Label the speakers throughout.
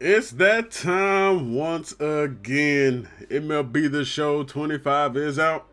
Speaker 1: It's that time once again. MLB The Show 25 is out.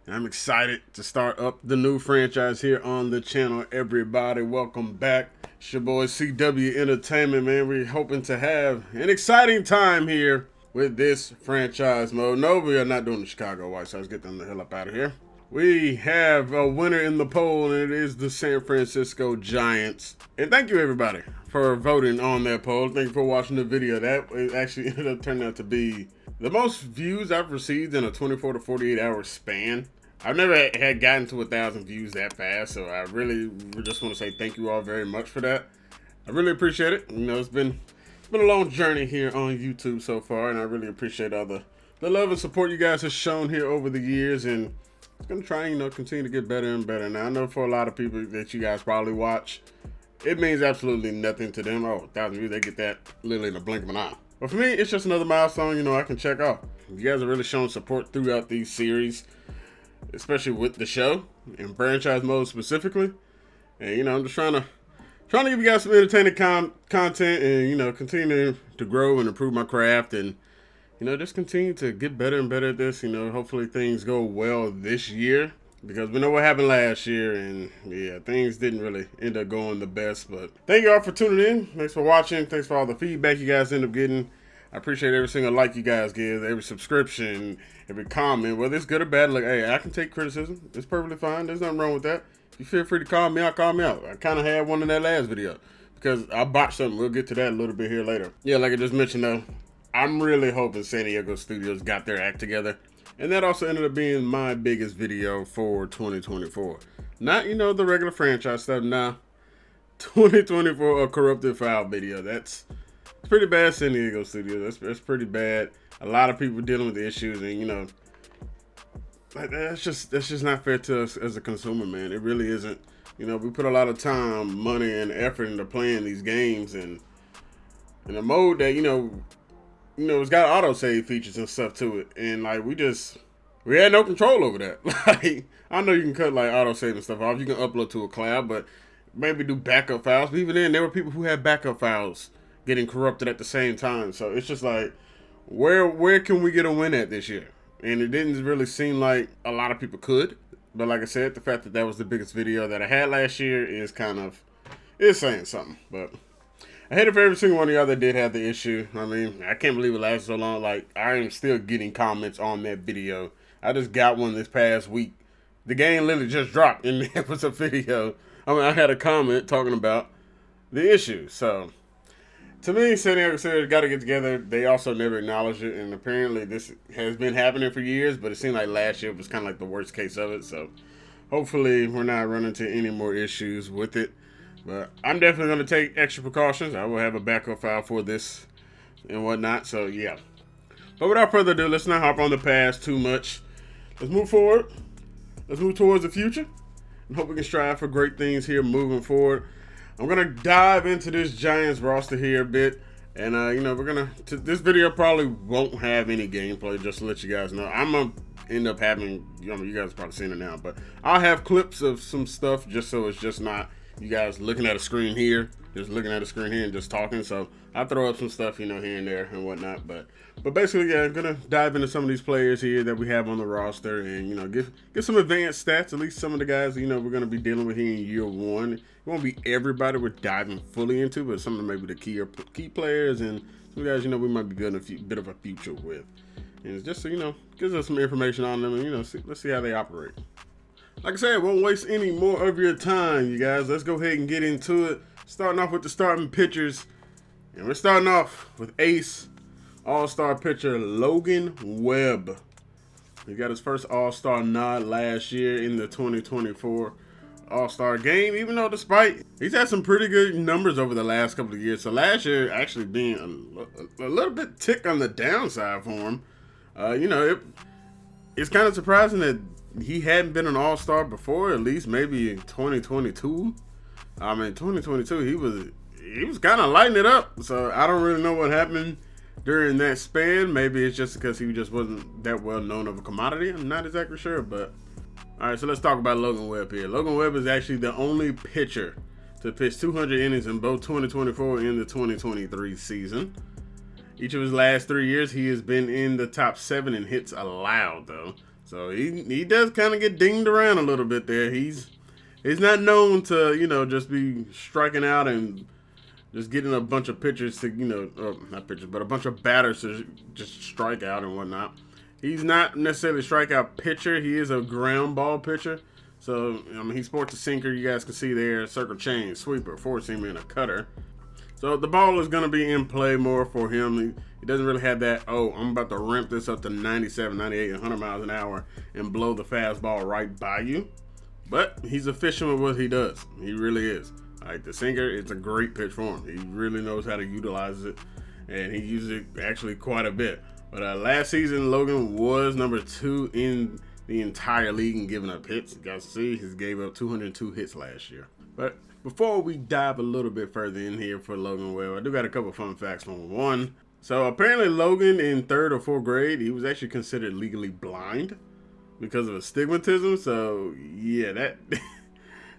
Speaker 1: I'm excited to start up the new franchise here on the channel. Everybody, welcome back. It's your boy CW Entertainment, man. We're hoping to have an exciting time here with this franchise mode. No, we are not doing the Chicago White Sox. Get them the hell up out of here. We have a winner in the poll, and it is the San Francisco Giants. And thank you, everybody, for voting on that poll. Thank you for watching the video. That actually ended up turning out to be the most views I've received in a 24 to 48 hour span. I've never had gotten to 1,000 views that fast, so I really just want to say thank you all very much for that. I really appreciate it. You know, it's been a long journey here on YouTube so far, and I really appreciate all the love and support you guys have shown here over the years, and it's gonna try and continue to get better and better. Now I know for a lot of people that you guys probably watch, it means absolutely nothing to them. Oh, 1,000 views, they get that literally in the blink of an eye. But for me, it's just another milestone, I can check off. You guys are really showing support throughout these series, especially with the show and franchise mode specifically. And I'm just trying to give you guys some entertaining content and continue to grow and improve my craft and just continue to get better and better at this. Hopefully things go well this year, because we know what happened last year, and yeah, things didn't really end up going the best. But thank you all for tuning in. Thanks for watching. Thanks for all the feedback you guys end up getting. I appreciate every single like you guys give, every subscription, every comment, whether it's good or bad. Look, hey, I can take criticism. It's perfectly fine. There's nothing wrong with that. If you feel free to call me out, call me out. I kind of had one in that last video because I botched something. We'll get to that a little bit here later. Yeah, like I just mentioned though, I'm really hoping San Diego Studios got their act together. And that also ended up being my biggest video for 2024. Not, the regular franchise stuff. Nah, 2024, a corrupted file video. It's pretty bad, San Diego Studios. That's pretty bad. A lot of people dealing with the issues, and that's just not fair to us as a consumer, man. It really isn't. We put a lot of time, money, and effort into playing these games, and in a mode that it's got autosave features and stuff to it, and we had no control over that. Like, I know you can cut autosave and stuff off. You can upload to a cloud, but maybe do backup files. But even then, there were people who had backup files getting corrupted at the same time. So it's just like, where can we get a win at this year? And it didn't really seem like a lot of people could. But like I said, the fact that that was the biggest video that I had last year is saying something. But I hate it for every single one of y'all that did have the issue. I mean, I can't believe it lasted so long. Like, I am still getting comments on that video. I just got one this past week. The game literally just dropped, and it was a video. I had a comment talking about the issue. So, to me, San Diego said got to get together. They also never acknowledged it, and apparently this has been happening for years, but it seemed like last year was kind of like the worst case of it. So, hopefully, we're not running into any more issues with it. But I'm definitely going to take extra precautions. I will have a backup file for this and whatnot. So, yeah. But without further ado, let's not hop on the past too much. Let's move forward. Let's move towards the future. And hope we can strive for great things here moving forward. I'm going to dive into this Giants roster here a bit. And, we're going to... This video probably won't have any gameplay, just to let you guys know. I'm going to end up having... you guys have probably seen it now. But I'll have clips of some stuff just so it's just not... you guys looking at a screen here, just looking at a screen here and just talking. So I'll throw up some stuff, here and there and whatnot. But basically, yeah, I'm gonna dive into some of these players here that we have on the roster, and give some advanced stats. At least some of the guys we're gonna be dealing with here in year one. It won't be everybody we're diving fully into, but some of them maybe the key players and some guys we might be building a bit of a future with. And it's just gives us some information on them, and let's see how they operate. Like I said, won't waste any more of your time, you guys. Let's go ahead and get into it. Starting off with the starting pitchers. And we're starting off with ace all-star pitcher Logan Webb. He got his first all-star nod last year in the 2024 all-star game, even though he's had some pretty good numbers over the last couple of years. So last year actually being a little bit tick on the downside for him. It's kind of surprising that he hadn't been an all-star before, at least maybe in 2022. 2022, he was kind of lighting it up. So I don't really know what happened during that span. Maybe it's just because he just wasn't that well known of a commodity. I'm not exactly sure, but all right. So let's talk about Logan Webb here. Logan Webb is actually the only pitcher to pitch 200 innings in both 2024 and the 2023 season. Each of his last 3 years, he has been in the top 7 in hits allowed, though. So he does kind of get dinged around a little bit there. He's not known to, just be striking out and just getting a bunch of pitchers to, not pitchers, but a bunch of batters to just strike out and whatnot. He's not necessarily a strikeout pitcher. He is a ground ball pitcher. So, he sports a sinker. You guys can see there, circle change, sweeper, four-seamer, and a cutter. So the ball is going to be in play more for him. He doesn't really have that, I'm about to ramp this up to 97, 98, 100 miles an hour and blow the fastball right by you. But he's efficient with what he does. He really is. The sinker, it's a great pitch for him. He really knows how to utilize it, and he uses it actually quite a bit. But last season, Logan was number 2 in the entire league in giving up hits. You guys see, he gave up 202 hits last year. But before we dive a little bit further in here for Logan Webb, I do got a couple fun facts from one. So apparently Logan in 3rd or 4th grade, he was actually considered legally blind because of astigmatism. So yeah,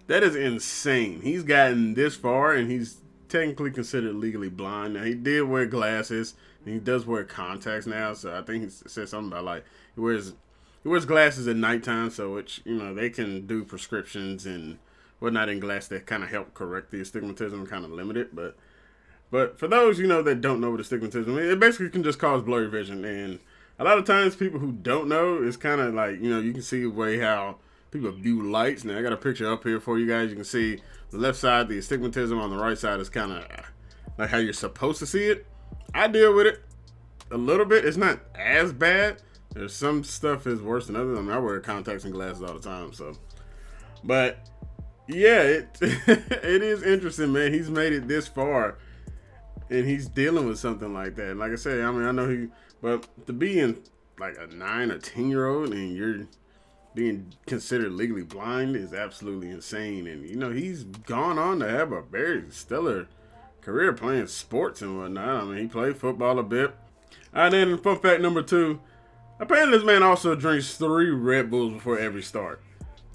Speaker 1: that is insane. He's gotten this far and he's technically considered legally blind. Now he did wear glasses and he does wear contacts now. So I think he said something about like he wears glasses at nighttime, so which they can do prescriptions and whatnot in glass that kind of help correct the astigmatism and kind of limit it. But for those that don't know what astigmatism is, it basically can just cause blurry vision. And a lot of times people who don't know, it's kind of like you can see the way how people view lights. Now I got a picture up here for you guys. You can see the left side, the astigmatism, on the right side is kind of like how you're supposed to see it. I deal with it a little bit. It's not as bad. There's some stuff is worse than others. I wear contacts and glasses all the time. So, but yeah, it is interesting, man. He's made it this far, and he's dealing with something like that. And like I said, I know but to be in like a 9 or 10-year-old and you're being considered legally blind is absolutely insane. And he's gone on to have a very stellar career playing sports and whatnot. He played football a bit. And then fun fact number 2, apparently this man also drinks 3 Red Bulls before every start.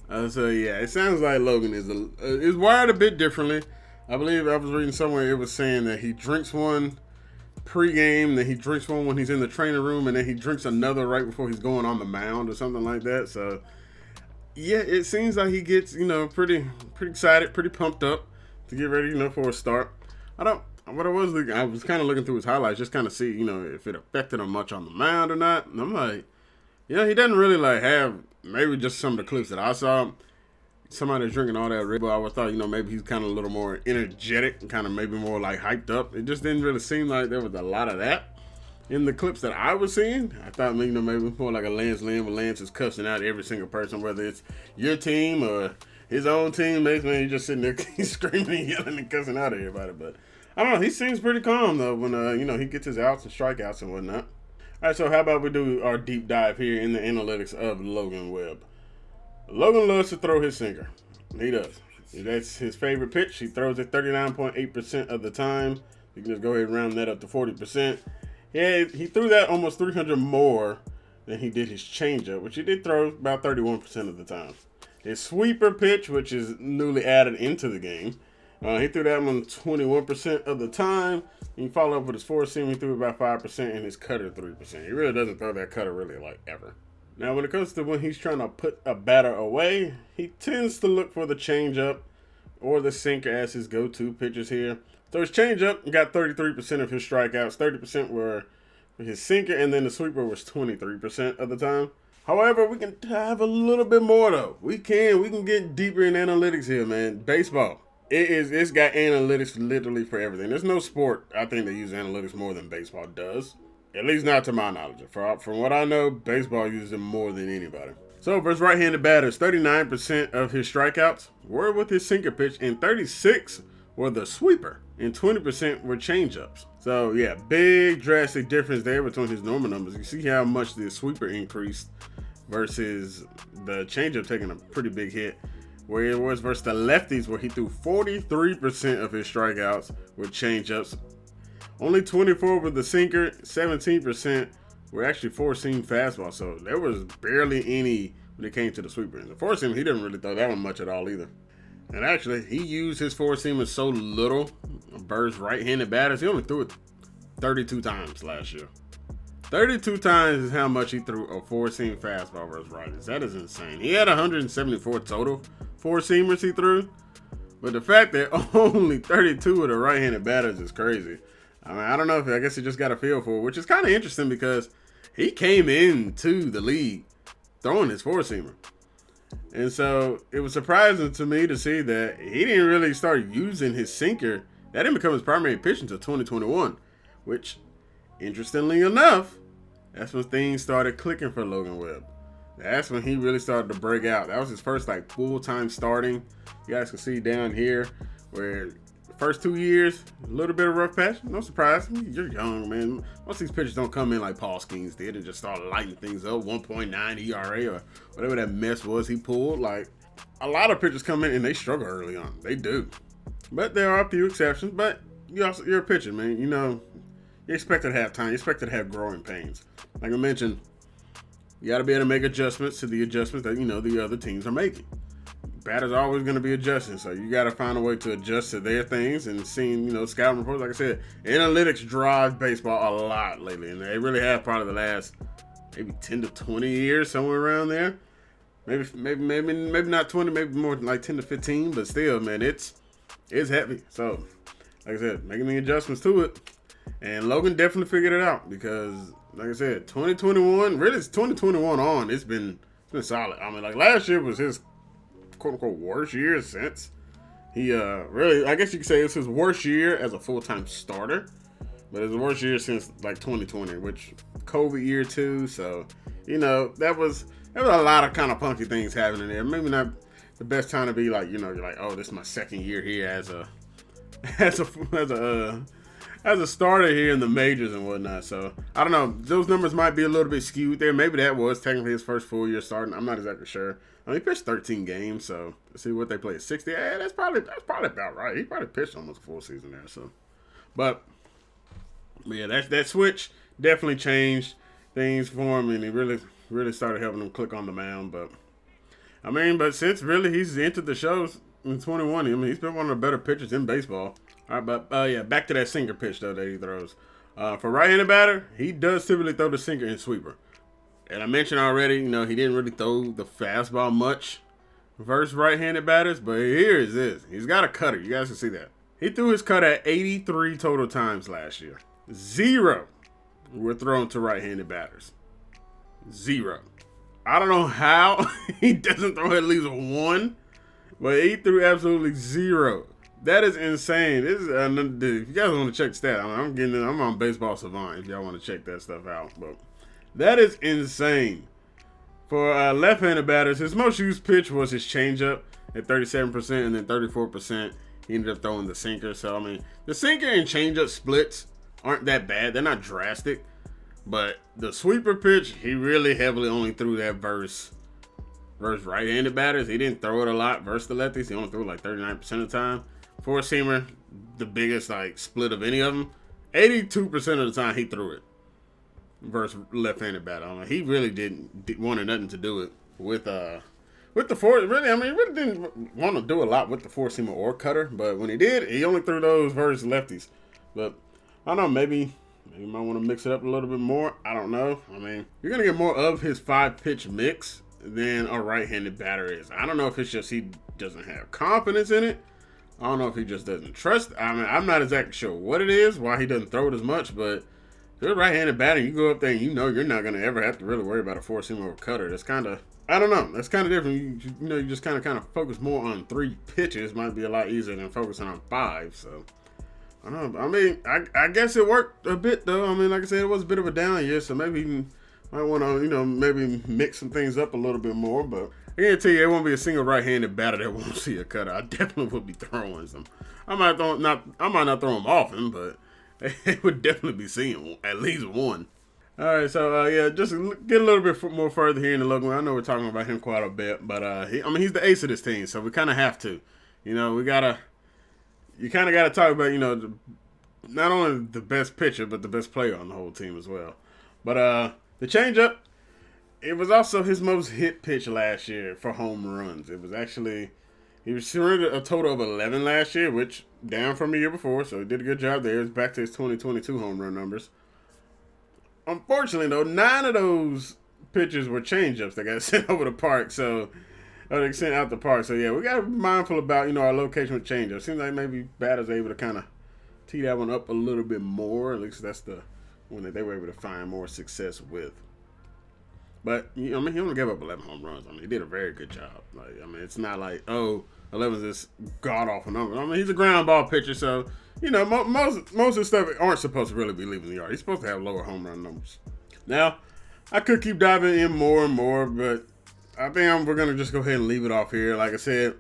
Speaker 1: So yeah, it sounds like Logan is wired a bit differently. I believe I was reading somewhere it was saying that he drinks one pregame, then he drinks one when he's in the training room, and then he drinks another right before he's going on the mound or something like that. So yeah, it seems like he gets pretty excited, pretty pumped up to get ready for a start. I was kind of looking through his highlights just kind of see if it affected him much on the mound or not. And I'm like, he doesn't really have maybe just some of the clips that I saw. Somebody drinking all that Red Bull, I would thought, maybe he's kind of a little more energetic and kind of maybe more like hyped up. It just didn't really seem like there was a lot of that in the clips that I was seeing. I thought maybe more like a Lance Lynn, where Lance is cussing out every single person, whether it's your team or his own team. Basically, he's just sitting there screaming and yelling and cussing out everybody. But I don't know. He seems pretty calm though when he gets his outs and strikeouts and whatnot. All right, so how about we do our deep dive here in the analytics of Logan Webb. Logan loves to throw his sinker. He does. That's his favorite pitch. He throws it 39.8% of the time. You can just go ahead and round that up to 40%. Yeah, he threw that almost 300 more than he did his changeup, which he did throw about 31% of the time. His sweeper pitch, which is newly added into the game, he threw that one 21% of the time. He followed up with his four-seam. He threw about 5% and his cutter 3%. He really doesn't throw that cutter really ever. Now, when it comes to when he's trying to put a batter away, he tends to look for the changeup or the sinker as his go-to pitches here. So his changeup got 33% of his strikeouts, 30% were his sinker, and then the sweeper was 23% of the time. However, we can dive a little bit more though. We can get deeper in analytics here, man. Baseball. It's got analytics literally for everything. There's no sport I think that uses analytics more than baseball does. At least not to my knowledge. From what I know, baseball uses them more than anybody. So versus right-handed batters, 39% of his strikeouts were with his sinker pitch, and 36% were the sweeper, and 20% were changeups. So yeah, big drastic difference there between his normal numbers. You see how much the sweeper increased versus the changeup taking a pretty big hit. Where it was versus the lefties, where he threw 43% of his strikeouts with changeups. Only 24% with the sinker, 17% were actually four-seam fastball. So there was barely any when it came to the sweeper. And the four-seam, he didn't really throw that one much at all either. And actually, he used his four-seamer so little versus right-handed batters. He only threw it 32 times last year. 32 times is how much he threw a four-seam fastball versus righties. That is insane. He had 174 total four-seamers he threw. But the fact that only 32 of the right-handed batters is crazy. I mean, I don't know if I guess he just got a feel for it, which is kind of interesting because he came into the league throwing his four-seamer. And so it was surprising to me to see that he didn't really start using his sinker. That didn't become his primary pitch until 2021, which, interestingly enough, that's when things started clicking for Logan Webb. That's when he really started to break out. That was his first full-time starting. You guys can see down here where the first 2 years, a little bit of rough patch. No surprise. You're young, man. Most of these pitchers don't come in like Paul Skeens did and just start lighting things up. 1.9 ERA or whatever that mess was he pulled. Like, a lot of pitchers come in and they struggle early on. They do. But there are a few exceptions. But you're a pitcher, man. You know, you expect to have time. You expect to have growing pains. Like I mentioned, you got to be able to make adjustments to the adjustments that, the other teams are making. Batters are always going to be adjusting, so you got to find a way to adjust to their things. And seeing, scouting reports, like I said, analytics drive baseball a lot lately, and they really have probably the last maybe 10 to 20 years, somewhere around there. Maybe not 20, maybe more like 10 to 15, but still, man, it's heavy. So, like I said, making the adjustments to it, and Logan definitely figured it out because, like I said, 2021, really, it's 2021 on. It's been solid. I mean, like last year was his quote unquote worst year since he really, I guess you could say it's his worst year as a full-time starter, but it's the worst year since like 2020, which COVID year too. So there was a lot of kind of punky things happening there. Maybe not the best time to be like, you're like, oh, this is my second year here as a starter here in the majors and whatnot. So I don't know, those numbers might be a little bit skewed there. Maybe that was technically his first full year starting. I'm not exactly sure. I mean, he pitched 13 games, so let's see what they played. 60. Yeah, that's probably about right. He probably pitched almost a full season there. So, but yeah, that switch definitely changed things for him, and he really started helping him click on the mound. But I mean, since really he's entered the shows in 21, I mean, he's been one of the better pitchers in baseball. All right, but back to that sinker pitch though that he throws. For right-handed batter, he does typically throw the sinker and sweeper. And I mentioned already, he didn't really throw the fastball much versus right-handed batters, but here is this. He's got a cutter. You guys can see that. He threw his cutter 83 total times last year. 0 were thrown to right-handed batters. 0. I don't know how he doesn't throw at least 1, but he threw absolutely 0. That is insane. This is if you guys want to check stat, I'm on Baseball Savant if y'all want to check that stuff out. But that is insane. For left-handed batters, his most used pitch was his changeup at 37%, and then 34% he ended up throwing the sinker. So, I mean, the sinker and changeup splits aren't that bad. They're not drastic. But the sweeper pitch, he really heavily only threw that versus right-handed batters. He didn't throw it a lot versus the lefties. He only threw it like 39% of the time. Four-seamer, the biggest split of any of them. 82% of the time he threw it versus left-handed batter. I mean, he really didn't wanted nothing to do it with the four. Really, I mean, he really didn't want to do a lot with the four-seamer or cutter. But when he did, he only threw those versus lefties. But I don't know, maybe you might want to mix it up a little bit more. I don't know. I mean, you're gonna get more of his 5-pitch mix than a right-handed batter is. I don't know if it's just he doesn't have confidence in it. I don't know if he just doesn't trust. I mean, I'm not exactly sure what it is, why he doesn't throw it as much, but if you're a right-handed batter, you go up there and you're not going to ever have to really worry about a four-seamer or cutter. That's kind of, I don't know. That's kind of different. You just kind of focus more on 3 pitches. Might be a lot easier than focusing on 5. So, I don't know. I mean, I guess it worked a bit, though. I mean, like I said, it was a bit of a down year, so maybe he might want to, maybe mix some things up a little bit more, but I guarantee you, there won't be a single right-handed batter that won't see a cutter. I definitely would be throwing some. I might not throw them often, but they would definitely be seeing at least one. All right, so just get a little bit more further here in the Logan. I know we're talking about him quite a bit, but he's the ace of this team, so we kind of have to. You kind of gotta talk about not only the best pitcher but the best player on the whole team as well. But the changeup. It was also his most hit pitch last year for home runs. It was actually, he surrendered a total of 11 last year, which down from the year before, so he did a good job there. It's back to his 2022 home run numbers. Unfortunately, though, 9 of those pitches were changeups that got sent over the park, so they sent out the park. So yeah, we got to be mindful about our location with changeups. Seems like maybe batters are able to kind of tee that one up a little bit more. At least that's the one that they were able to find more success with. But he only gave up 11 home runs. He did a very good job. It's not like 11 is this god awful number. He's a ground ball pitcher, so most of the stuff aren't supposed to really be leaving the yard. He's supposed to have lower home run numbers. Now, I could keep diving in more and more, but I think we're gonna just go ahead and leave it off here. Like I said,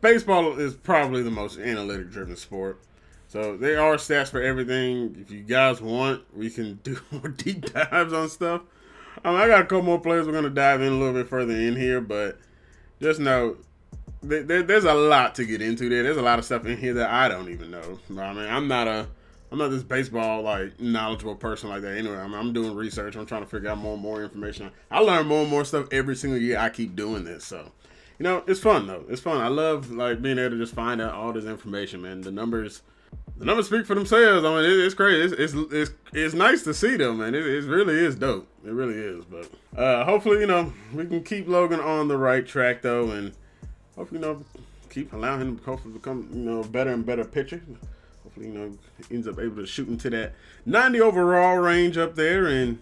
Speaker 1: baseball is probably the most analytic-driven sport. So there are stats for everything. If you guys want, we can do more deep dives on stuff. I got a couple more players we're going to dive in a little bit further in here, but just know there's a lot to get into there. There's a lot of stuff in here that I don't even know. I'm not this baseball knowledgeable person like that. Anyway, I'm doing research. I'm trying to figure out more and more information. I learn more and more stuff every single year I keep doing this. So, it's fun though. It's fun. I love being able to just find out all this information, man. The numbers speak for themselves. It's crazy. It's nice to see them, man. It really is dope. It really is. But hopefully, we can keep Logan on the right track though, and hopefully, keep allowing him to hopefully become, better and better pitcher. Hopefully, he ends up able to shoot into that 90 overall range up there. And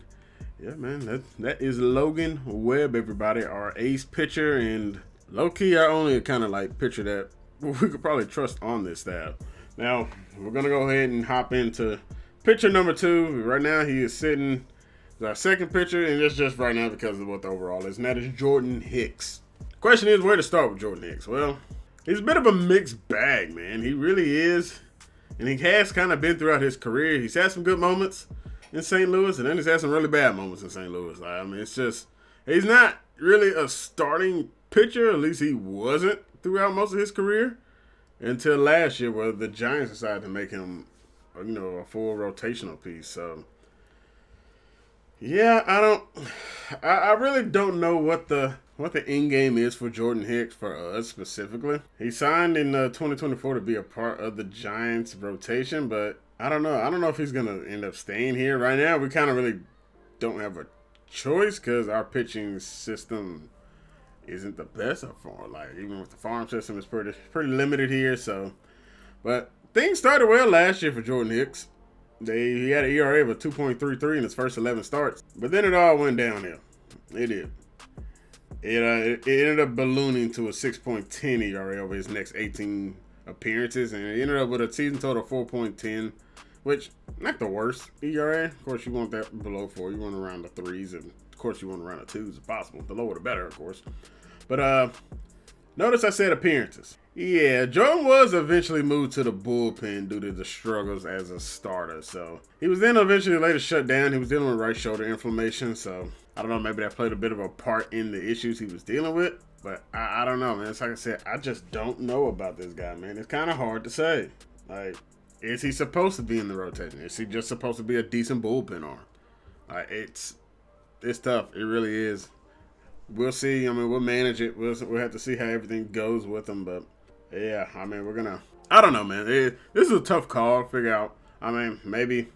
Speaker 1: yeah, man, that is Logan Webb, everybody, our ace pitcher, and low key, our only kind of pitcher that we could probably trust on this staff. Now, we're going to go ahead and hop into pitcher number 2. Right now, he is sitting as our second pitcher, and it's just right now because of what the overall is, and that is Jordan Hicks. Question is, where to start with Jordan Hicks? Well, he's a bit of a mixed bag, man. He really is, and he has kind of been throughout his career. He's had some good moments in St. Louis, and then he's had some really bad moments in St. Louis. It's just, he's not really a starting pitcher, at least he wasn't throughout most of his career. Until last year, where the Giants decided to make him, a full rotational piece. So, yeah, I really don't know what the end game is for Jordan Hicks for us specifically. He signed in 2024 to be a part of the Giants rotation, but I don't know. I don't know if he's gonna end up staying here. Right now, we kind of really don't have a choice because our pitching system isn't the best up for even with the farm system, it's pretty limited here. So, but things started well last year for Jordan Hicks. He had an ERA of 2.33 in his first 11 starts, but then it all went downhill. It did. It ended up ballooning to a 6.10 ERA over his next 18 appearances, and it ended up with a season total of 4.10, which not the worst ERA. Of course, you want that below 4. You want around the 3s, and of course, you want around the 2s if possible. The lower the better, of course. But notice I said appearances. Yeah, Jordan was eventually moved to the bullpen due to the struggles as a starter. So he was then eventually later shut down. He was dealing with right shoulder inflammation. So I don't know, maybe that played a bit of a part in the issues he was dealing with. But I don't know, man. It's like I said, I just don't know about this guy, man. It's kind of hard to say. Is he supposed to be in the rotation? Is he just supposed to be a decent bullpen arm? It's tough. It really is. We'll see. We'll manage it. We'll have to see how everything goes with him. But, yeah, we're going to – I don't know, man. This is a tough call to figure out. Maybe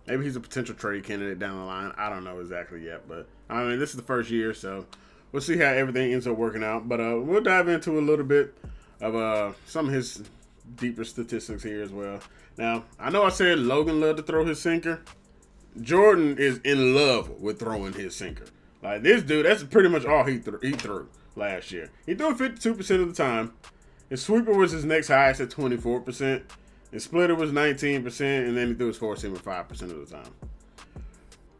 Speaker 1: he's a potential trade candidate down the line. I don't know exactly yet. But, this is the first year, so we'll see how everything ends up working out. But we'll dive into a little bit of some of his deeper statistics here as well. Now, I know I said Logan loved to throw his sinker. Jordan is in love with throwing his sinker. This dude, that's pretty much all he threw last year. He threw it 52% of the time. His sweeper was his next highest at 24%. His splitter was 19%, and then he threw his four-seamer 5% of the time.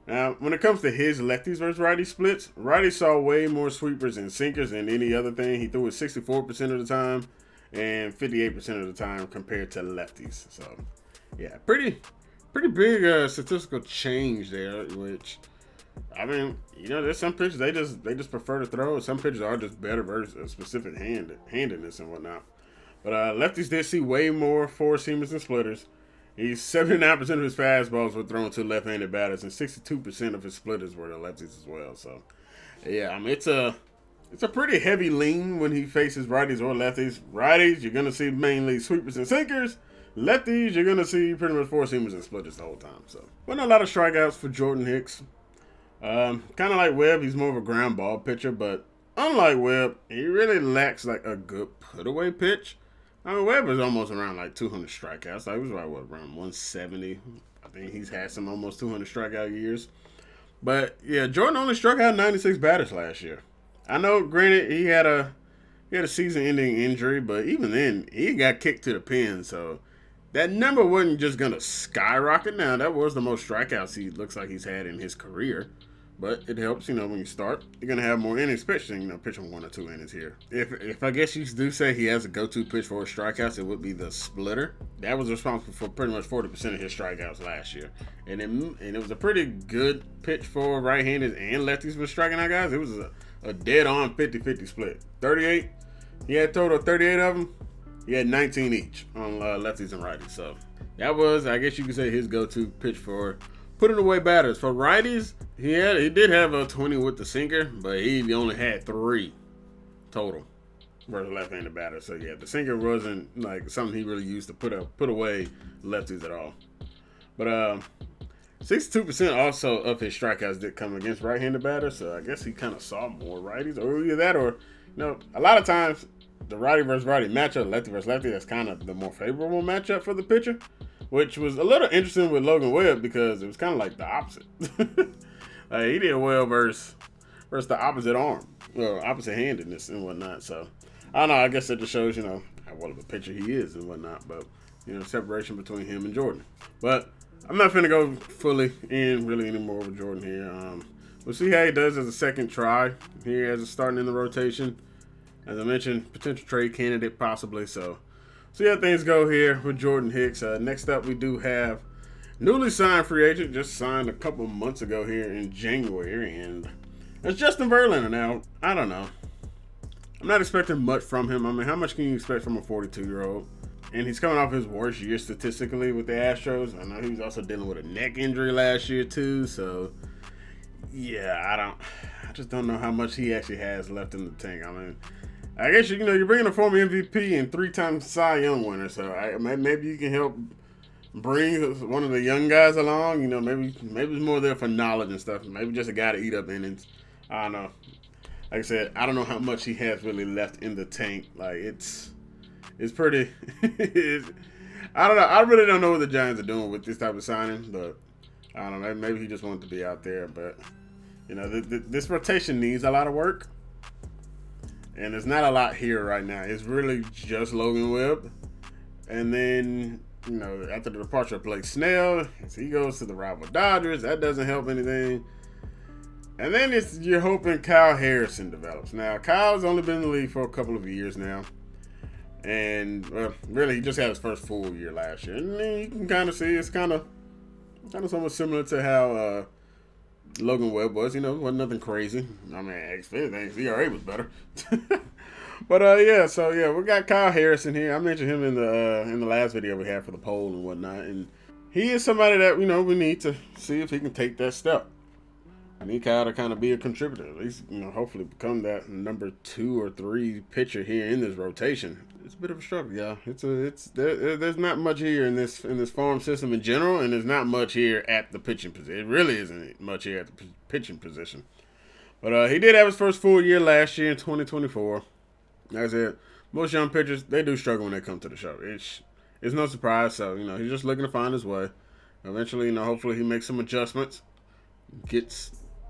Speaker 1: Now, when it comes to his lefties versus righty splits, righty saw way more sweepers and sinkers than any other thing. He threw it 64% of the time and 58% of the time compared to lefties. So, yeah, pretty big statistical change there, which... there's some pitchers they just prefer to throw. Some pitchers are just better versus a specific handedness and whatnot. But lefties did see way more four-seamers and splitters. 79% of his fastballs were thrown to left-handed batters, and 62% of his splitters were to lefties as well. So, yeah, it's a pretty heavy lean when he faces righties or lefties. Righties, you're gonna see mainly sweepers and sinkers. Lefties, you're going to see pretty much four seamers and splitters the whole time. So, wasn't a lot of strikeouts for Jordan Hicks. Kind of like Webb, he's more of a ground ball pitcher, but unlike Webb, he really lacks like a good put away pitch. I mean, Webb is almost around like 200 strikeouts. Like, he was around 170. I think he's had some almost 200 strikeout years. But yeah, Jordan only struck out 96 batters last year. I know, granted, he had a season-ending injury, but even then, he got kicked to the pen. So that number wasn't just gonna skyrocket. Now that was the most strikeouts he looks like he's had in his career. But it helps, when you start, you're going to have more innings pitched than, pitching 1 or 2 innings here. If I guess you do say he has a go-to pitch for his strikeouts, it would be the splitter. That was responsible for pretty much 40% of his strikeouts last year. And it was a pretty good pitch for right-handers and lefties for striking out guys. It was a dead-on 50-50 split. 38, he had a total of 38 of them. He had 19 each on lefties and righties. So that was, I guess you could say, his go-to pitch for putting away batters. For righties, he did have a 20 with the sinker, but he only had 3 total versus left-handed batters. So yeah, the sinker wasn't like something he really used to put away lefties at all. But 62% also of his strikeouts did come against right-handed batters. So I guess he kind of saw more righties, or either that, or a lot of times the righty versus righty matchup, lefty versus lefty, that's kind of the more favorable matchup for the pitcher. Which was a little interesting with Logan Webb because it was kind of like the opposite. He did well versus the opposite arm, or opposite handedness and whatnot. So, I don't know. I guess that just shows, how well of a pitcher he is and whatnot. But, separation between him and Jordan. But I'm not finna go fully in really anymore with Jordan here. We'll see how he does as a second try here as a starting in the rotation. As I mentioned, potential trade candidate possibly. So, see how things go here with Jordan Hicks. Next up, we do have newly signed free agent, just signed a couple months ago here in January, and it's Justin Verlander. Now, I don't know. I'm not expecting much from him. I mean, how much can you expect from a 42-year-old? And he's coming off his worst year statistically with the Astros. I know he was also dealing with a neck injury last year too, so yeah, I just don't know how much he actually has left in the tank. I mean, I guess you're bringing a former MVP and 3-time Cy Young winner, so maybe you can help bring one of the young guys along. Maybe it's more there for knowledge and stuff. Maybe just a guy to eat up innings. I don't know. Like I said, I don't know how much he has really left in the tank. Like it's pretty. I don't know. I really don't know what the Giants are doing with this type of signing, but I don't know. Maybe he just wanted to be out there, but this rotation needs a lot of work. And there's not a lot here right now. It's really just Logan Webb. And then, after the departure of Blake Snell, he goes to the rival Dodgers. That doesn't help anything. And then you're hoping Kyle Harrison develops. Now, Kyle's only been in the league for a couple of years now. And, really, he just had his first full year last year. And then you can kind of see it's kind of somewhat similar to how Logan Webb was, wasn't nothing crazy. I mean, if anything, ERA was better. But we got Kyle Harrison here. I mentioned him in the last video we had for the poll and whatnot, and he is somebody that we need to see if he can take that step. I need Kyle to kind of be a contributor, at least hopefully become that number 2 or 3 pitcher here in this rotation. It's a bit of a struggle, y'all. There's not much here in this farm system in general, and there's not much here at the pitching position. It really isn't much here at the pitching position. But he did have his first full year last year in 2024. Like I said, most young pitchers, they do struggle when they come to the show. It's no surprise. So he's just looking to find his way. Eventually, hopefully he makes some adjustments,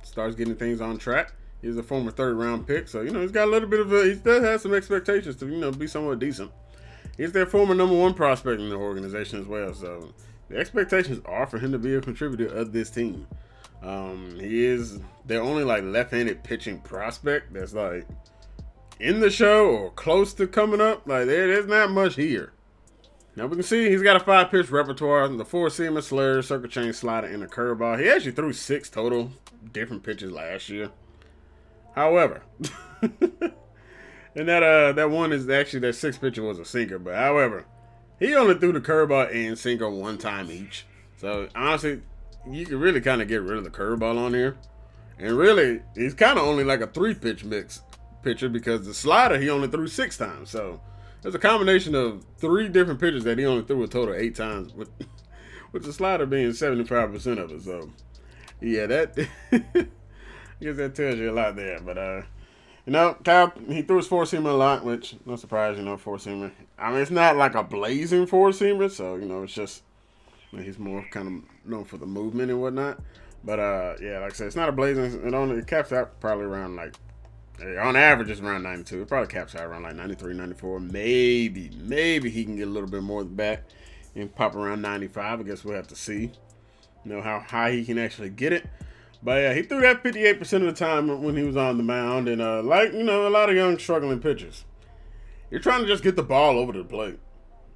Speaker 1: starts getting things on track. He's a former 3rd-round pick, so he's got a little bit of he does have some expectations to be somewhat decent. He's their former number 1 prospect in the organization as well, so the expectations are for him to be a contributor of this team. He is their only left-handed pitching prospect that's in the show or close to coming up. There's not much here. Now we can see he's got a 5-pitch repertoire, the 4-seamer, slur, circle change, slider, and a curveball. He actually threw 6 total different pitches last year. However, and that one is actually that 6th pitcher was a sinker. But however, he only threw the curveball and sinker 1 time each. So honestly, you can really kind of get rid of the curveball on here. And really, he's kind of only like a 3-pitch mix pitcher because the slider he only threw 6 times. So There's a combination of 3 different pitches that he only threw a total of 8 times, with the slider being 75% of it. So, yeah, that I guess that tells you a lot there. But Kyle, he threw his four-seamer a lot, which no surprise, four-seamer. I mean, it's not like a blazing four-seamer, so it's just he's more kind of known for the movement and whatnot. But yeah, like I said, it's not a blazing. It caps out probably around like on average it's around 92. It probably caps out around like 93, 94. Maybe he can get a little bit more back and pop around 95. I guess we'll have to see, how high he can actually get it. But yeah, he threw that 58% of the time when he was on the mound, and a lot of young struggling pitchers, you're trying to just get the ball over to the plate,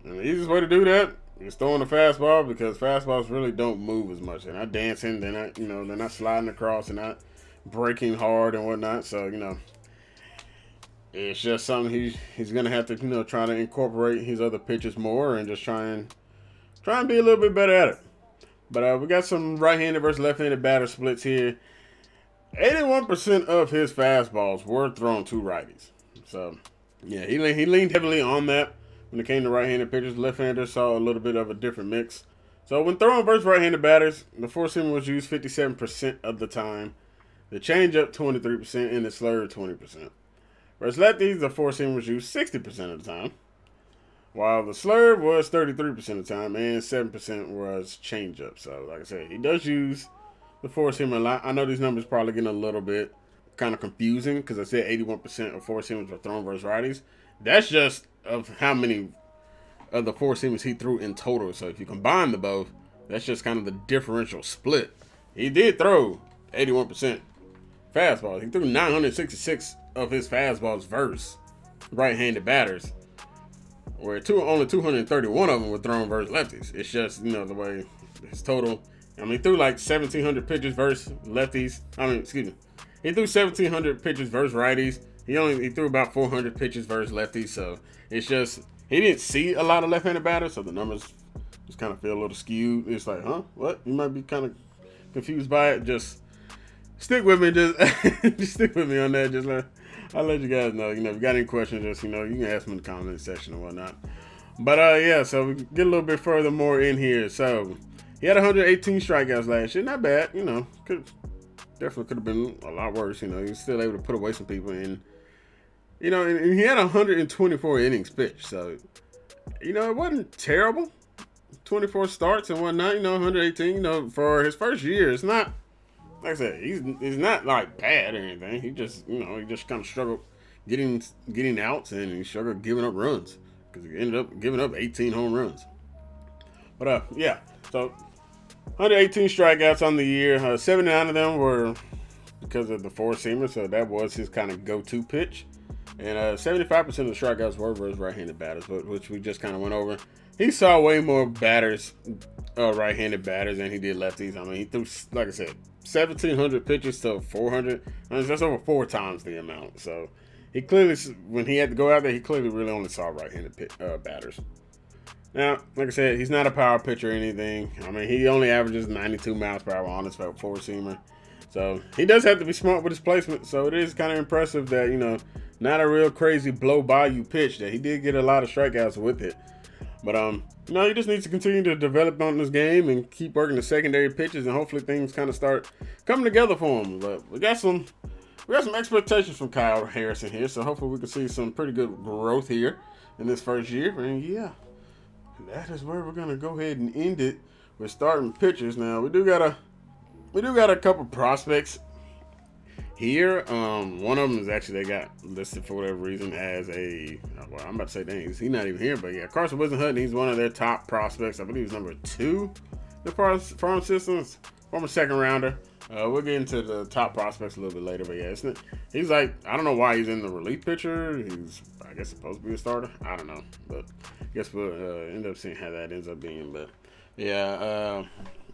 Speaker 1: and the easiest way to do that is throwing the fastball, because fastballs really don't move as much. They're not dancing, they're not sliding across, they're not breaking hard and whatnot. So it's just something he's gonna have to try to incorporate his other pitches more, and just try and be a little bit better at it. But we got some right-handed versus left-handed batter splits here. 81% of his fastballs were thrown to righties. So, yeah, he leaned heavily on that when it came to right-handed pitchers. Left-handers saw a little bit of a different mix. So, when throwing versus right-handed batters, the four-seamer was used 57% of the time, the changeup 23%, and the slurve 20%. Versus lefties, the four-seamer was used 60% of the time, while the slurve was 33% of the time, and 7% was changeup. So, like I said, he does use the four-seamer a lot. I know these numbers probably getting a little bit kind of confusing, because I said 81% of four-seamers were thrown versus righties. That's just of how many of the four-seamers he threw in total. So, if you combine the both, that's just kind of the differential split. He did throw 81% fastballs. He threw 966 of his fastballs versus right-handed batters, where only 231 of them were thrown versus lefties. It's just, the way his total. I mean, he threw like 1,700 pitches versus lefties. He threw 1,700 pitches versus righties. He threw about 400 pitches versus lefties. So it's just, he didn't see a lot of left-handed batters, so the numbers just kind of feel a little skewed. It's like, huh? What? You might be kind of confused by it. Just stick with me. Just stick with me on that. I'll let you guys know. If you got any questions, just, you can ask them in the comment section and whatnot. But, yeah, so we get a little bit further more in here. So, he had 118 strikeouts last year. Not bad, definitely could have been a lot worse. He was still able to put away some people. And he had 124 innings pitched. So, it wasn't terrible. 24 starts and whatnot, 118, for his first year. It's not, like I said, he's not like bad or anything. He just, he just kind of struggled getting outs, and he struggled giving up runs, because he ended up giving up 18 home runs. But yeah, so 118 strikeouts on the year. 79 of them were because of the four-seamer, so that was his kind of go-to pitch. And 75% of the strikeouts were versus right-handed batters, which we just kind of went over. He saw way more batters, right-handed batters, than he did lefties. I mean, he threw, like I said, 1,700 pitches to 400. I mean, that's over 4 times the amount. So he clearly, when he had to go out there, he clearly really only saw right-handed batters. Now, like I said, he's not a power pitcher or anything. I mean, he only averages 92 miles per hour on his four-seamer. So he does have to be smart with his placement. So it is kind of impressive that, not a real crazy blow-by-you pitch, that he did get a lot of strikeouts with it. But, he just needs to continue to develop on this game and keep working the secondary pitches, and hopefully things kind of start coming together for him. But we got some expectations from Kyle Harrison here, so hopefully we can see some pretty good growth here in this first year. And yeah, that is where we're gonna go ahead and end it with starting pitchers. Now we do got a couple prospects here. One of them is actually, they got listed for whatever reason as I'm about to say, dang, he's not even here, but yeah, Carson Wisenhutton, he's one of their top prospects. I believe he's number 2 the farm systems, former second rounder. We'll get into the top prospects a little bit later, but yeah, he's like, I don't know why he's in the relief pitcher. He's, I guess, supposed to be a starter. I don't know, but I guess we'll end up seeing how that ends up being. But yeah,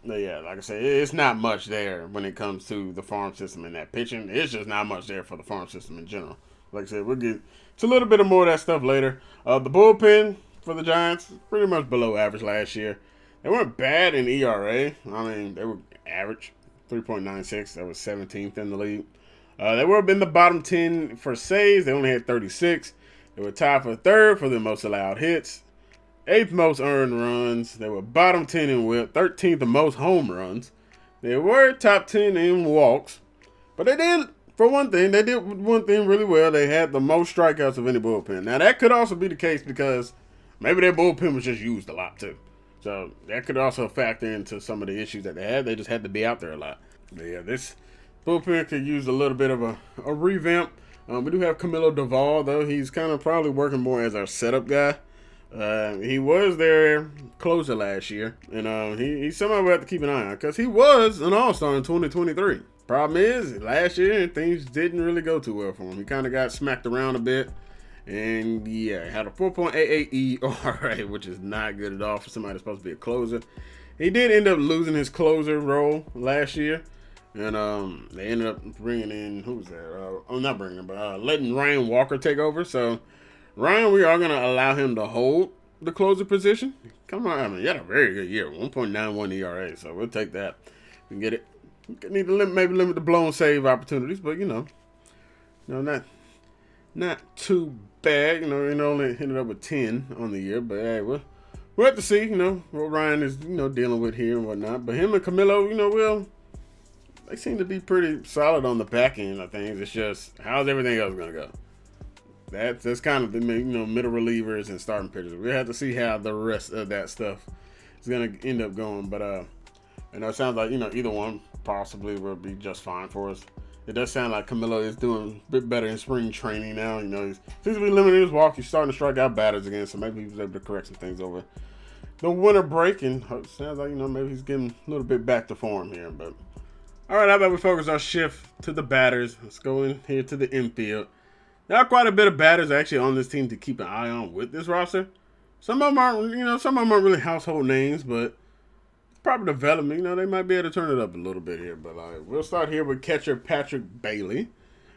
Speaker 1: like I said, it's not much there when it comes to the farm system and that pitching. It's just not much there for the farm system in general. Like I said, we'll get to a little bit of more of that stuff later. The bullpen for the Giants, pretty much below average last year. They weren't bad in ERA. I mean, they were average, 3.96. That was 17th in the league. They were in the bottom 10 for saves. They only had 36. They were tied for third for the most allowed hits, 8th most earned runs. They were bottom 10 in WHIP, 13th the most home runs. They were top 10 in walks, but they did one thing really well. They had the most strikeouts of any bullpen. Now, that could also be the case because maybe their bullpen was just used a lot, too. So, that could also factor into some of the issues that they had. They just had to be out there a lot. But, yeah, this bullpen could use a little bit of a revamp. We do have Camilo Doval, though. He's kind of probably working more as our setup guy. He was their closer last year, and he's somebody we have to keep an eye on because he was an all-star in 2023. Problem is, last year, things didn't really go too well for him. He kind of got smacked around a bit, and yeah, had a 4.88 ERA, which is not good at all for somebody that's supposed to be a closer. He did end up losing his closer role last year, and they ended up bringing in, who was that? Not bringing him, but letting Ryan Walker take over, so Ryan, we are going to allow him to hold the closer position. Come on, I mean, he had a very good year, 1.91 ERA, so we'll take that. We get it. We need to maybe limit the blown save opportunities, but not too bad. It only ended up with 10 on the year, but hey, we'll have to see. What Ryan is dealing with here and whatnot. But him and Camilo, they seem to be pretty solid on the back end of things. It's just how's everything else going to go. That's kind of the middle relievers and starting pitchers. We have to see how the rest of that stuff is going to end up going. But it sounds like either one possibly will be just fine for us. It does sound like Camilo is doing a bit better in spring training now. He seems to be limiting his walk. He's starting to strike out batters again, so maybe he was able to correct some things over the winter break. And it sounds like maybe he's getting a little bit back to form here. But all right, how about we focus our shift to the batters? Let's go in here to the infield. There are quite a bit of batters actually on this team to keep an eye on with this roster. Some of them aren't really household names, but proper development, they might be able to turn it up a little bit here. But we'll start here with catcher Patrick Bailey,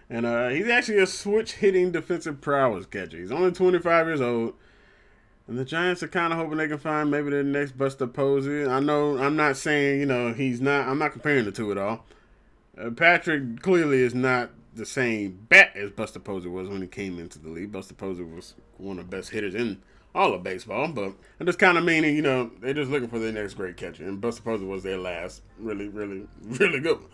Speaker 1: and he's actually a switch hitting defensive prowess catcher. He's only 25 years old, and the Giants are kind of hoping they can find maybe the next Buster Posey. I know I'm not saying he's not. I'm not comparing the two at all. Patrick clearly is not the same bat as Buster Posey was when he came into the league. Buster Posey was one of the best hitters in all of baseball, but I'm just kind of meaning, they're just looking for their next great catcher, and Buster Posey was their last really, really, really good one.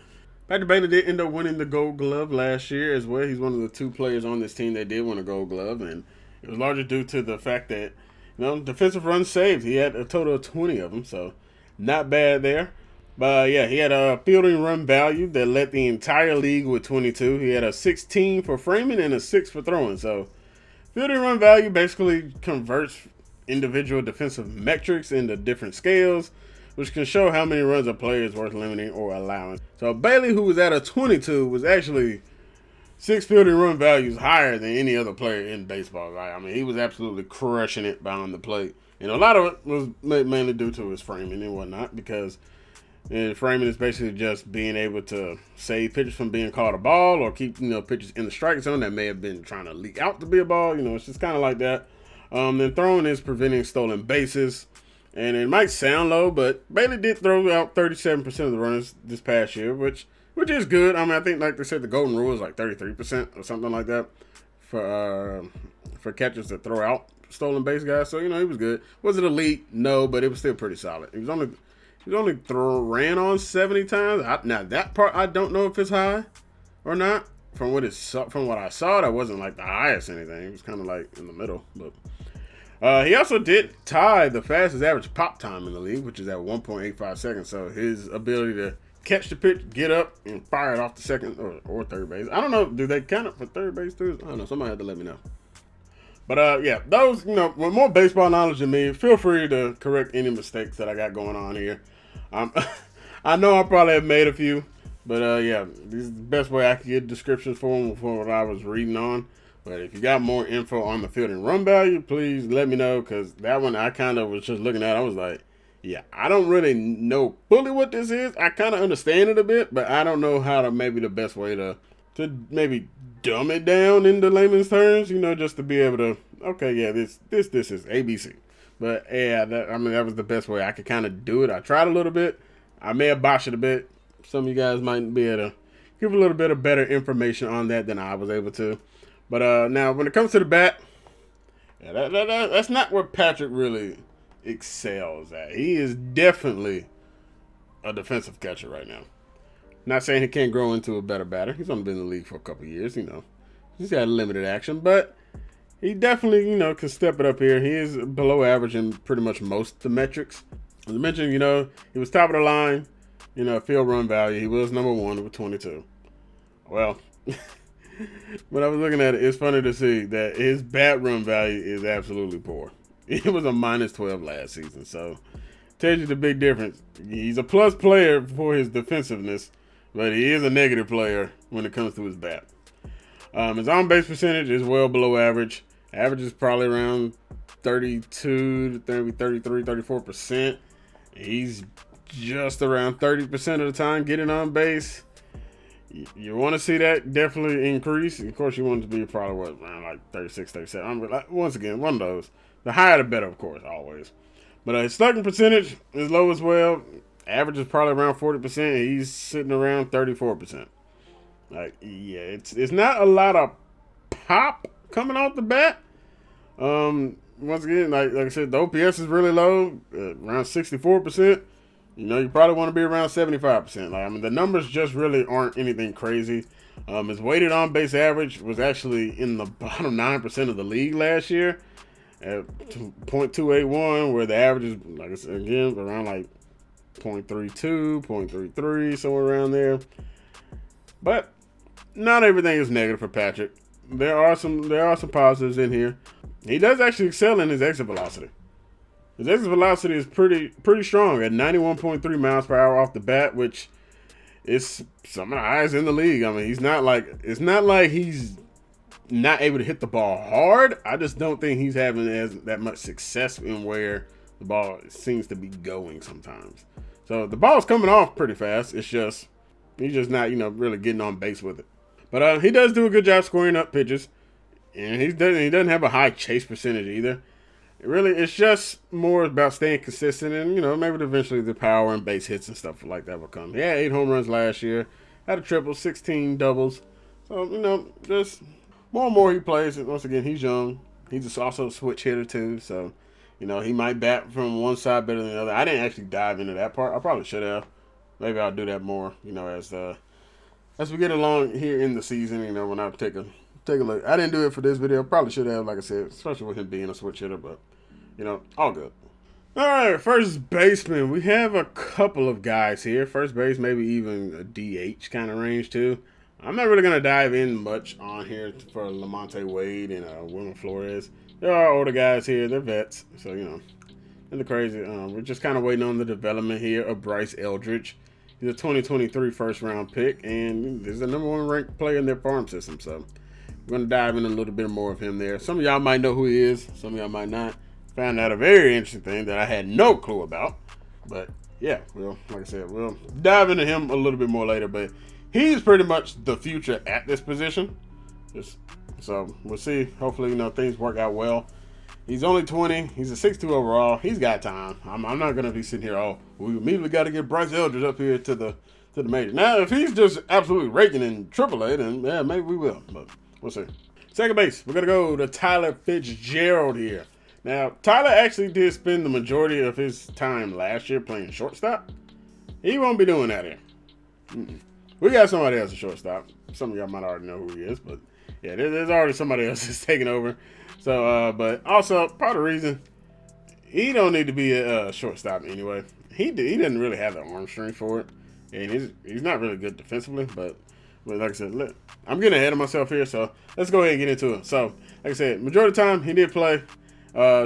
Speaker 1: Patrick Bailey did end up winning the Gold Glove last year as well. He's one of the 2 players on this team that did win a Gold Glove, and it was largely due to the fact that, defensive runs saved. He had a total of 20 of them, so not bad there. But yeah, he had a fielding run value that led the entire league with 22. He had a 16 for framing and a 6 for throwing. So fielding run value basically converts individual defensive metrics into different scales, which can show how many runs a player is worth limiting or allowing. So Bailey, who was at a 22, was actually 6 fielding run values higher than any other player in baseball. Right? I mean, he was absolutely crushing it behind the plate. And a lot of it was mainly due to his framing and whatnot, because framing is basically just being able to save pitchers from being called a ball or keep pitchers in the strike zone that may have been trying to leak out to be a ball. It's just kind of like that. Then throwing is preventing stolen bases, and it might sound low, but Bailey did throw out 37% of the runners this past year, which is good. I mean, I think like they said, the golden rule is like 33% or something like that for catchers to throw out stolen base guys. So he was good. Was it elite? No, but it was still pretty solid. He only ran on 70 times. Now that part I don't know if it's high or not. From what I saw, that wasn't like the highest anything. It was kind of like in the middle. But he also did tie the fastest average pop time in the league, which is at 1.85 seconds. So his ability to catch the pitch, get up, and fire it off the second or third base. I don't know. Do they count it for third base too? I don't know. Somebody had to let me know. But yeah, those with more baseball knowledge than me, feel free to correct any mistakes that I got going on here. I know I probably have made a few, but yeah, this is the best way I could get descriptions for them for what I was reading on. But if you got more info on the fielding run value, please let me know, because that one I kind of was just looking at. I was like, yeah, I don't really know fully what this is. I kind of understand it a bit, but I don't know how to maybe the best way to maybe dumb it down into layman's terms, just to be able to, okay, yeah, this is ABC. But yeah, that was the best way I could kind of do it. I tried a little bit. I may have botched it a bit. Some of you guys might be able to give a little bit of better information on that than I was able to. But now, when it comes to the bat, Yeah, that's not where Patrick really excels at. He is definitely a defensive catcher right now. Not saying he can't grow into a better batter. He's only been in the league for a couple years, He's got limited action, but he definitely, can step it up here. He is below average in pretty much most of the metrics. As I mentioned, he was top of the line, field run value. He was number 1 with 22. Well, when I was looking at it, it's funny to see that his bat run value is absolutely poor. It was a minus 12 last season, so tells you the big difference. He's a plus player for his defensiveness, but he is a negative player when it comes to his bat. His on-base percentage is well below average. Average is probably around 32 to 33, 34%. He's just around 30% of the time getting on base. You want to see that definitely increase. Of course, you want it to be probably, around like 36, 37. Once again, one of those. The higher the better, of course, always. But his slugging percentage is low as well. Average is probably around 40%. He's sitting around 34%. It's not a lot of pop coming off the bat. Once again, like I said, the OPS is really low, around 64%. You probably want to be around 75%. The numbers just really aren't anything crazy. His weighted on base average was actually in the bottom 9% of the league last year at 0.281, where the average is, like I said again, around 0.32, 0.33, somewhere around there. But not everything is negative for Patrick. There are some positives in here. He does actually excel in his exit velocity. His exit velocity is pretty strong at 91.3 miles per hour off the bat, which is some of the highest in the league. It's not like he's not able to hit the ball hard. I just don't think he's having that much success in where the ball seems to be going sometimes. So the ball's coming off pretty fast. It's just he's just not really getting on base with it. But he does do a good job scoring up pitches, and he doesn't have a high chase percentage either. It's just more about staying consistent, and maybe eventually the power and base hits and stuff like that will come. He had 8 home runs last year, had a triple, 16 doubles. So just more and more he plays. And once again, he's young. He's also a switch hitter too, so he might bat from one side better than the other. I didn't actually dive into that part. I probably should have. Maybe I'll do that more. As we get along here in the season, when I take a look. I didn't do it for this video. Probably should have, like I said, especially with him being a switch hitter, but, all good. All right, first baseman. We have a couple of guys here. First base, maybe even a DH kind of range, too. I'm not really going to dive in much on here for Lamonte Wade and Wilmer Flores. There are older guys here. They're vets, so, nothing crazy. We're just kind of waiting on the development here of Bryce Eldridge. He's a 2023 first-round pick, and he's the number 1 ranked player in their farm system, so we're going to dive in a little bit more of him there. Some of y'all might know who he is. Some of y'all might not. Found out a very interesting thing that I had no clue about. But, yeah, like I said, we'll dive into him a little bit more later. But he's pretty much the future at this position. So we'll see. Hopefully, things work out well. He's only 20. He's a 6'2 overall. He's got time. I'm not going to be sitting here, we immediately got to get Bryce Eldridge up here to the major. Now, if he's just absolutely raking in AAA, then, yeah, maybe we will. But we'll see. Second base, we're going to go to Tyler Fitzgerald here. Now, Tyler actually did spend the majority of his time last year playing shortstop. He won't be doing that here. We got somebody else at shortstop. Some of y'all might already know who he is, but yeah, there's already somebody else that's taking over. So, but also, part of the reason, he don't need to be a shortstop anyway. He doesn't really have the arm strength for it, and he's not really good defensively, but like I said, I'm getting ahead of myself here, so let's go ahead and get into it. So, like I said, majority of the time, he did play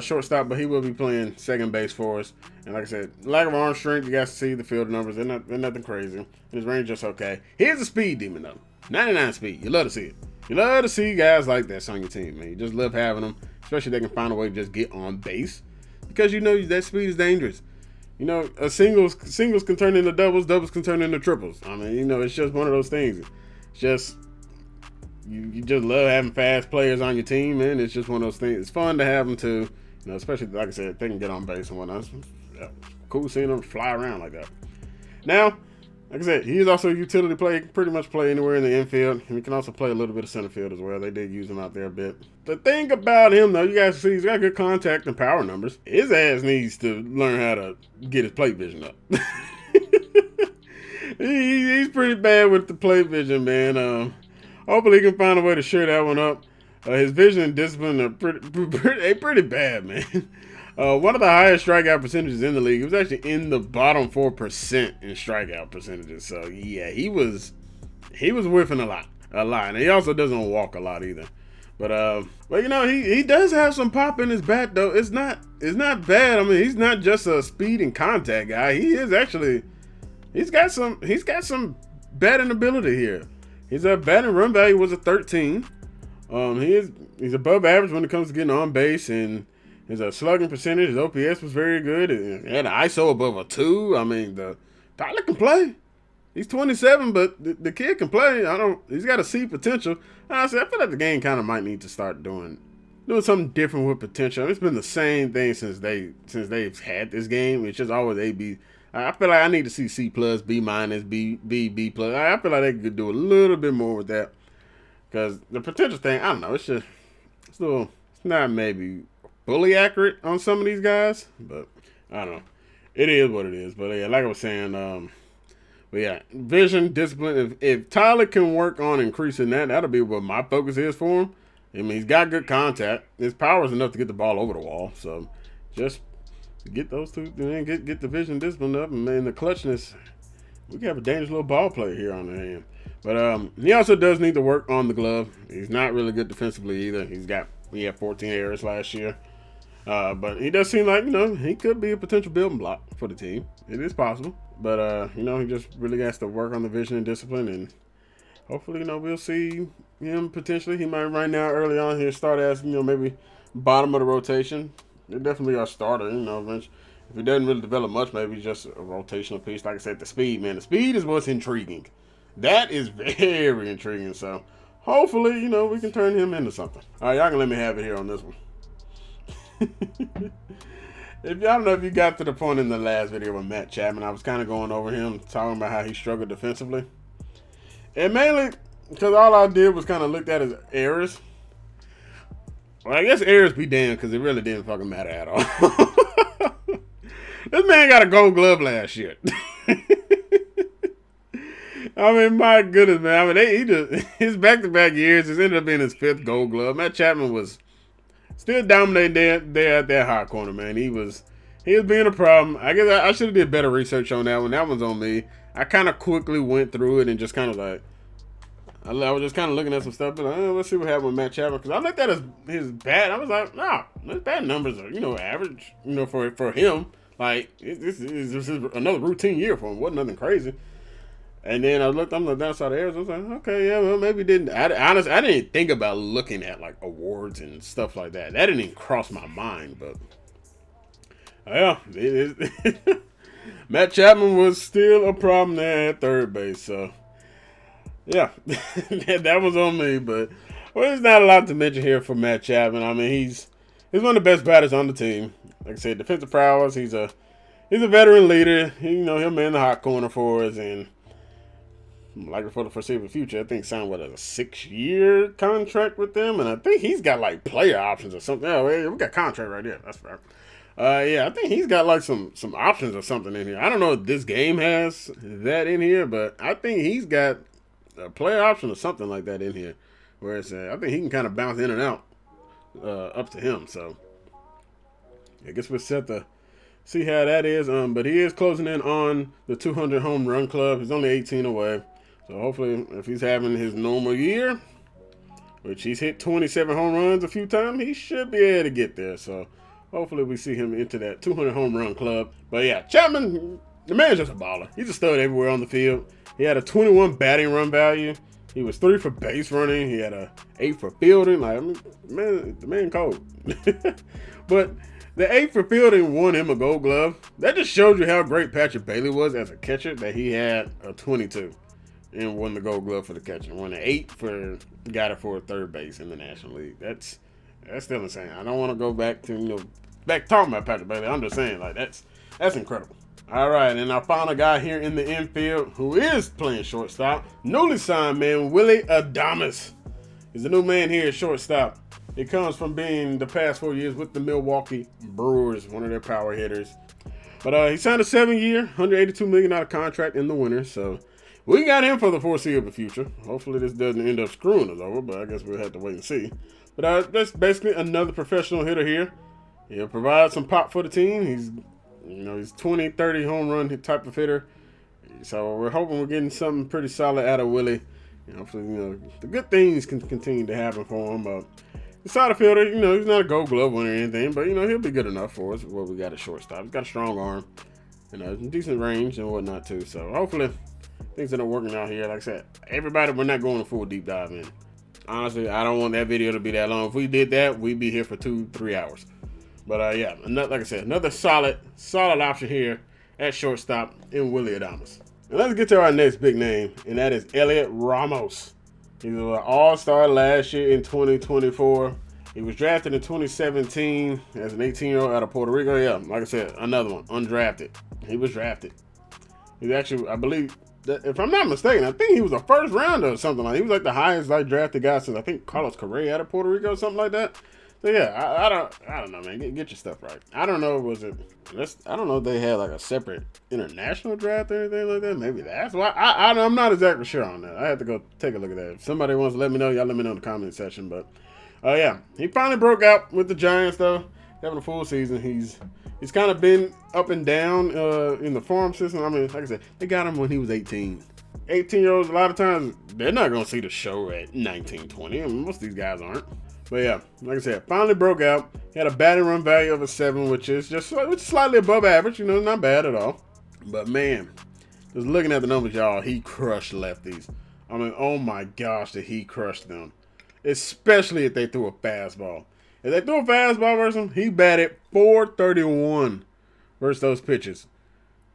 Speaker 1: shortstop, but he will be playing second base for us. And like I said, lack of arm strength, you guys see the field numbers. They're nothing crazy. His range is just okay. He's a speed demon, though. 99 speed. You love to see it. You love to see guys like that on your team, man. You just love having them, especially if they can find a way to just get on base, because that speed is dangerous. Singles can turn into doubles can turn into triples. I mean, it's just one of those things. It's just you just love having fast players on your team, man. It's just one of those things. It's fun to have them too, especially like I said, they can get on base and whatnot. It's cool seeing them fly around like that. Now, Like I said, he's also a utility play. He can pretty much play anywhere in the infield. And he can also play a little bit of center field as well. They did use him out there a bit. The thing about him, though, you guys see he's got good contact and power numbers. His ass needs to learn how to get his plate vision up. He's pretty bad with the plate vision, man. Hopefully he can find a way to shore that one up. His vision and discipline are pretty bad, man. One of the highest strikeout percentages in the league. He was actually in the bottom 4% in strikeout percentages. So yeah, he was whiffing a lot, and he also doesn't walk a lot either. But you know, he does have some pop in his bat though. It's not bad. I mean, he's not just a speed and contact guy. He is actually he's got some batting ability here. His batting run value was a 13. He's above average when it comes to getting on base, and his slugging percentage, his OPS was very good. He had an ISO above a 2. I mean, the pilot can play. He's 27, but the kid can play. He's got a C potential. Honestly, I feel like the game kind of might need to start doing something different with potential. It's been the same thing since they've had this game. It's just always A, B. I feel like I need to see C+, B-, B+. I feel like they could do a little bit more with that. Because the potential thing, I don't know, it's not maybe fully accurate on some of these guys, but I don't know. It is what it is. But yeah, like I was saying, but yeah, vision, discipline. If Tyler can work on increasing that'll be what my focus is for him. I mean, he's got good contact. His power is enough to get the ball over the wall. So just get those two, and get the vision, discipline up, and man, the clutchness. We can have a dangerous little ball player here on the hand. But he also does need to work on the glove. He's not really good defensively either. He had 14 errors last year. But he does seem like, he could be a potential building block for the team. It is possible. But, he just really has to work on the vision and discipline. And hopefully, we'll see him potentially. He might right now early on here start as, maybe bottom of the rotation. They're definitely our starter, eventually. If he doesn't really develop much, maybe just a rotational piece. Like I said, the speed, man. The speed is what's intriguing. That is very intriguing. So, hopefully, we can turn him into something. All right, y'all can let me have it here on this one. I don't know if you got to the point in the last video with Matt Chapman. I was kind of going over him, talking about how he struggled defensively. And mainly because all I did was kind of looked at his errors. Well, I guess errors be damned, because it really didn't fucking matter at all. This man got a gold glove last year. I mean, my goodness, man. I mean, his back-to-back years has ended up being his 5th gold glove. Matt Chapman was still dominating there at that hot corner, man. He was being a problem. I guess I should have did better research on that one. That one's on me. I kind of quickly went through it and just kind of like, I was just kind of looking at some stuff, but let's see what happened with Matt Chapman. Because I looked at his bat, I was like, nah, his bat numbers are, average, for him. Like, this is another routine year for him. Wasn't nothing crazy. And then I'm looking down outside the areas. I was like, okay, yeah, well, maybe didn't. Honestly, I didn't think about looking at like awards and stuff like that. That didn't even cross my mind. But yeah, Matt Chapman was still a problem there at third base. So yeah, that was on me. But there's not a lot to mention here for Matt Chapman. I mean, he's one of the best batters on the team. Like I said, defensive prowess. He's a veteran leader. He'll man the hot corner for us, and like for the foreseeable future, I think signed a 6-year contract with them, and I think he's got like player options or something. Oh, we got contract right there. That's fair. Yeah, I think he's got like some options or something in here. I don't know if this game has that in here, but I think he's got a player option or something like that in here, where it's I think he can kind of bounce in and out, up to him. So I guess we're set to see how that is. But he is closing in on the 200 home run club. He's only 18 away. So hopefully, if he's having his normal year, which he's hit 27 home runs a few times, he should be able to get there. So hopefully we see him into that 200 home run club. But yeah, Chapman, the man's just a baller. He's a stud everywhere on the field. He had a 21 batting run value. He was 3 for base running. He had a 8 for fielding. Like, I mean, man, the man cold. But the 8 for fielding won him a gold glove. That just shows you how great Patrick Bailey was as a catcher, that he had a 22 and won the gold glove for the catcher. Won an 8 got it for third base in the National League. That's still insane. I don't want to go back to, back talking about Patrick Bailey. I'm just saying, like, that's incredible. All right, and our final guy here in the infield who is playing shortstop, newly signed man, Willie Adames. He's a new man here at shortstop. He comes from being the past 4 years with the Milwaukee Brewers, one of their power hitters. But he signed a 7-year, $182 million contract in the winter, so we got him for the foreseeable future. Hopefully this doesn't end up screwing us over, but I guess we'll have to wait and see. But that's basically another professional hitter here. He'll provide some pop for the team. He's 20, 30 home run type of hitter. So we're hoping we're getting something pretty solid out of Willie. Hopefully, the good things can continue to happen for him. The side fielder, he's not a gold glove winner or anything, but, he'll be good enough for us. What we got at shortstop. He's got a strong arm, decent range and whatnot too. So hopefully things end up working out here. Like I said, everybody, we're not going a full deep dive in. Honestly, I don't want that video to be that long. If we did that, we'd be here for 2-3 hours. But yeah, like I said, another solid option here at shortstop in Willie Adames. And let's get to our next big name, and that is Elliot Ramos. He was an all-star last year in 2024. He was drafted in 2017 as an 18-year-old out of Puerto Rico. Yeah, like I said, another one, undrafted. He was drafted. He's actually, I believe, if I'm not mistaken, I think he was a first rounder or something. He was like the highest drafted guy since I think Carlos Correa out of Puerto Rico or something like that. So yeah, I don't know, man. Get your stuff right. I don't know. I don't know if they had like a separate international draft or anything like that. Maybe that's why. I'm not exactly sure on that. I have to go take a look at that. If somebody wants to let me know, y'all let me know in the comment section. But yeah, he finally broke out with the Giants though, having a full season. He's kind of been up and down in the farm system. I mean, like I said, they got him when he was 18. 18-year-olds, a lot of times, they're not going to see the show at 19, 20. I mean, most of these guys aren't. But yeah, like I said, finally broke out. He had a batting run value of a 7, which is just slightly above average. Not bad at all. But man, just looking at the numbers, y'all, he crushed lefties. I mean, oh my gosh, did he crush them. Especially if they threw a fastball. If they threw a fastball versus him, he batted .431 versus those pitches.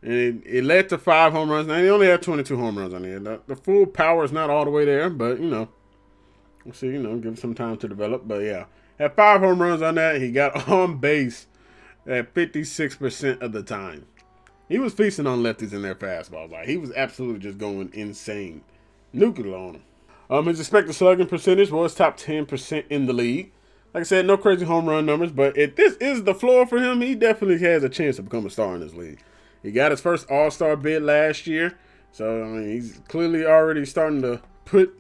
Speaker 1: And it led to 5 home runs. Now, he only had 22 home runs on there. The full power is not all the way there, but, we'll see, give him some time to develop. But, yeah, had 5 home runs on that. He got on base at 56% of the time. He was feasting on lefties in their fastballs. Like, he was absolutely just going insane. Nuclear on him. His expected slugging percentage was top 10% in the league. Like I said, no crazy home run numbers, but if this is the floor for him, he definitely has a chance to become a star in this league. He got his first All-Star bid last year, so I mean, he's clearly already starting to put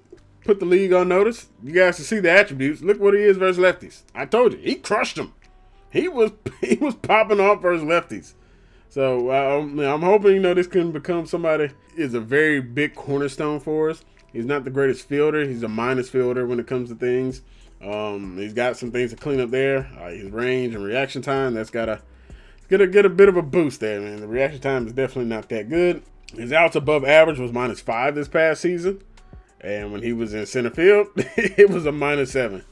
Speaker 1: the league on notice. You guys can see the attributes. Look what he is versus lefties. I told you, he crushed them. He was popping off versus lefties. So I'm hoping this can become somebody is a very big cornerstone for us. He's not the greatest fielder. He's a minus fielder when it comes to things. He's got some things to clean up there. His range and reaction time, that's got to get a bit of a boost there, man. The reaction time is definitely not that good. His outs above average was -5 this past season. And when he was in center field, it was a -7.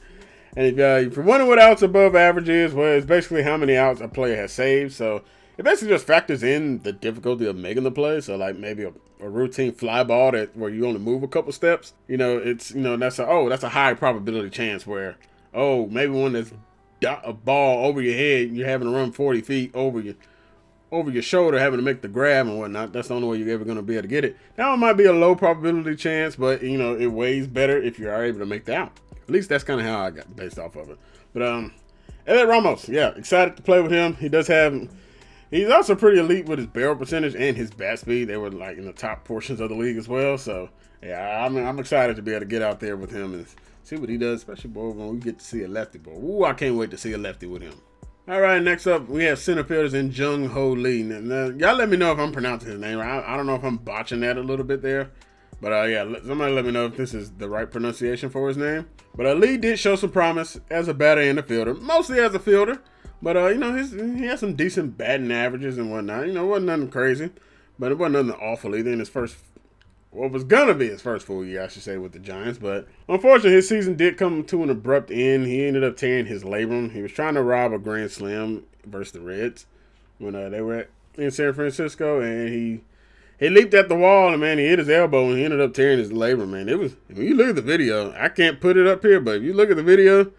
Speaker 1: And if you're wondering what outs above average is, well, it's basically how many outs a player has saved. So it basically just factors in the difficulty of making the play. So like maybe a routine fly ball where you only move a couple steps. It's that's a high probability chance where maybe one that's a ball over your head, you're having to run 40 feet over your shoulder, having to make the grab and whatnot. That's the only way you're ever going to be able to get it. That one might be a low probability chance, but it weighs better if you are able to make the out. At least that's kind of how I got based off of it. But Elliot Ramos, yeah, excited to play with him. He's also pretty elite with his barrel percentage and his bat speed. They were like in the top portions of the league as well. So yeah, I'm excited to be able to get out there with him and see what he does, especially when we get to see a lefty. Boy, ooh, I can't wait to see a lefty with him. All right, next up, we have center fielders in Jung Ho Lee. Now, y'all let me know if I'm pronouncing his name right. I don't know if I'm botching that a little bit there. But yeah, somebody let me know if this is the right pronunciation for his name. But Lee did show some promise as a batter and a fielder, mostly as a fielder. But he has some decent batting averages and whatnot. It wasn't nothing crazy, but it wasn't nothing awful either in his first. What was gonna be his first full year, I should say, with the Giants. But unfortunately, his season did come to an abrupt end. He ended up tearing his labrum. He was trying to rob a grand slam versus the Reds when they were in San Francisco, and he leaped at the wall and man, he hit his elbow and he ended up tearing his labrum. Man, when you look at the video, I can't put it up here, but if you look at the video,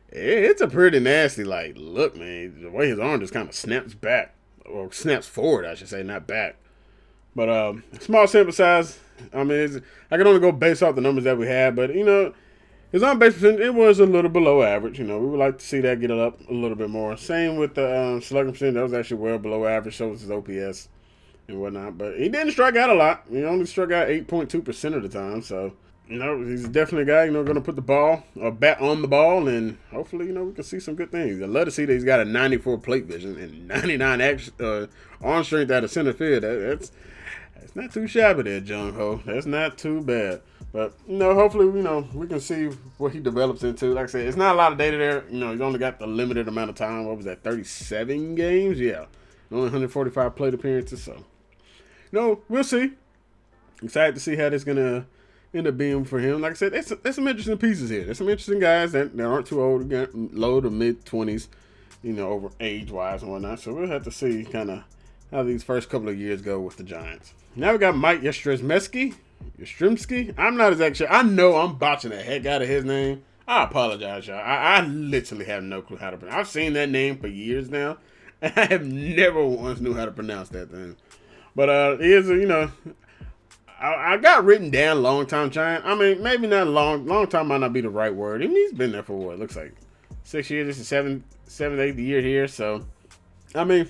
Speaker 1: it's a pretty nasty look, man. The way his arm just kind of snaps back. or snaps forward, I should say, not back. But small sample size. I mean, I can only go based off the numbers that we had, but his on base percentage, it was a little below average. We would like to see that get up a little bit more. Same with the slugging percentage, that was actually well below average. So was his OPS and whatnot, but he didn't strike out a lot. He only struck out 8.2% of the time. So he's definitely a guy going to put the ball or bat on the ball, and hopefully we can see some good things. I'd love to see that he's got a 94 plate vision and 99 arm strength out of center field. That's not too shabby there, Jung Ho. That's not too bad. But, hopefully, we can see what he develops into. Like I said, it's not a lot of data there. He's only got the limited amount of time. What was that, 37 games? Yeah. Only 145 plate appearances. So, we'll see. Excited to see how this is going to end up being for him. Like I said, there's some interesting pieces here. There's some interesting guys that aren't too old, low to mid-20s, over age-wise and whatnot. So, we'll have to see kind of how these first couple of years go with the Giants. Now we got Mike Yastrzemski. I'm not exactly sure. I know I'm botching the heck out of his name. I apologize, y'all. I literally have no clue how to pronounce. I've seen that name for years now, and I have never once knew how to pronounce that thing. But he is I got written down long time Giant. I mean, maybe not long time might not be the right word. I mean, he's been there for what it looks like 6 years. This is seventh, eighth year here. So, I mean,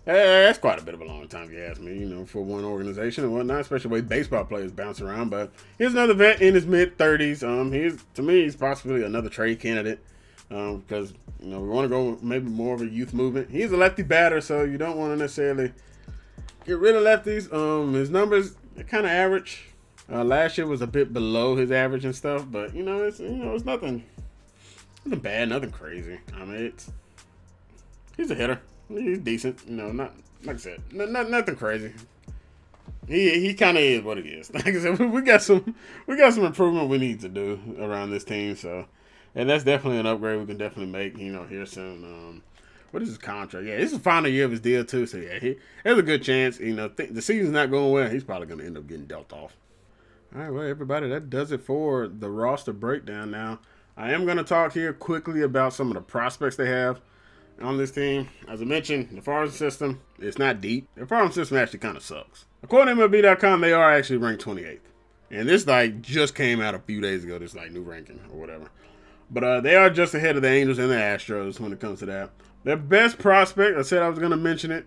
Speaker 1: that's quite a bit of a long time, if you ask me, for one organization and whatnot, especially the way baseball players bounce around. But here's another vet in his mid-30s. To me, he's possibly another trade candidate because, we want to go maybe more of a youth movement. He's a lefty batter, so you don't want to necessarily get rid of lefties. His numbers are kind of average. Last year was a bit below his average and stuff, but, it's nothing bad, nothing crazy. I mean, he's a hitter. He's decent, not like I said, nothing crazy. He kind of is what he is. Like I said, we got some improvement we need to do around this team. So, and that's definitely an upgrade we can definitely make. Here soon. What is his contract? Yeah, this is the final year of his deal too. So yeah, there's a good chance. The season's not going well. He's probably going to end up getting dealt off. All right, well, everybody, that does it for the roster breakdown. Now, I am going to talk here quickly about some of the prospects they have on this team. As I mentioned, the farm system, it's not deep. The farm system actually kind of sucks. According to MLB.com, they are actually ranked 28th. And this just came out a few days ago, this new ranking or whatever. But they are just ahead of the Angels and the Astros when it comes to that. Their best prospect, I said I was going to mention it,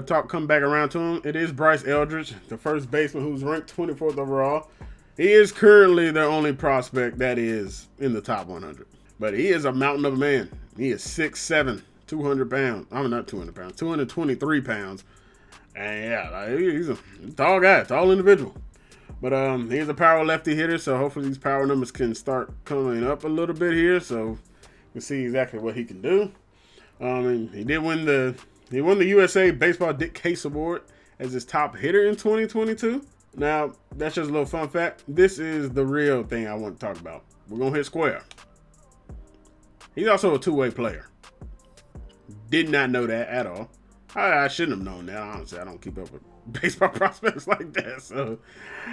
Speaker 1: come back around to him. It is Bryce Eldridge, the first baseman who's ranked 24th overall. He is currently their only prospect that is in the top 100. But he is a mountain of a man. He is 6'7", 200 pounds. I'm not 200 pounds, 223 pounds. And yeah, he's a tall guy, tall individual. But he's a power lefty hitter, so hopefully these power numbers can start coming up a little bit here, so we see exactly what he can do. And he won the USA Baseball Dick Case Award as his top hitter in 2022. Now, that's just a little fun fact. This is the real thing I want to talk about. We're going to hit square. He's also a two-way player. Did not know that at all. I shouldn't have known that. Honestly, I don't keep up with baseball prospects like that. So,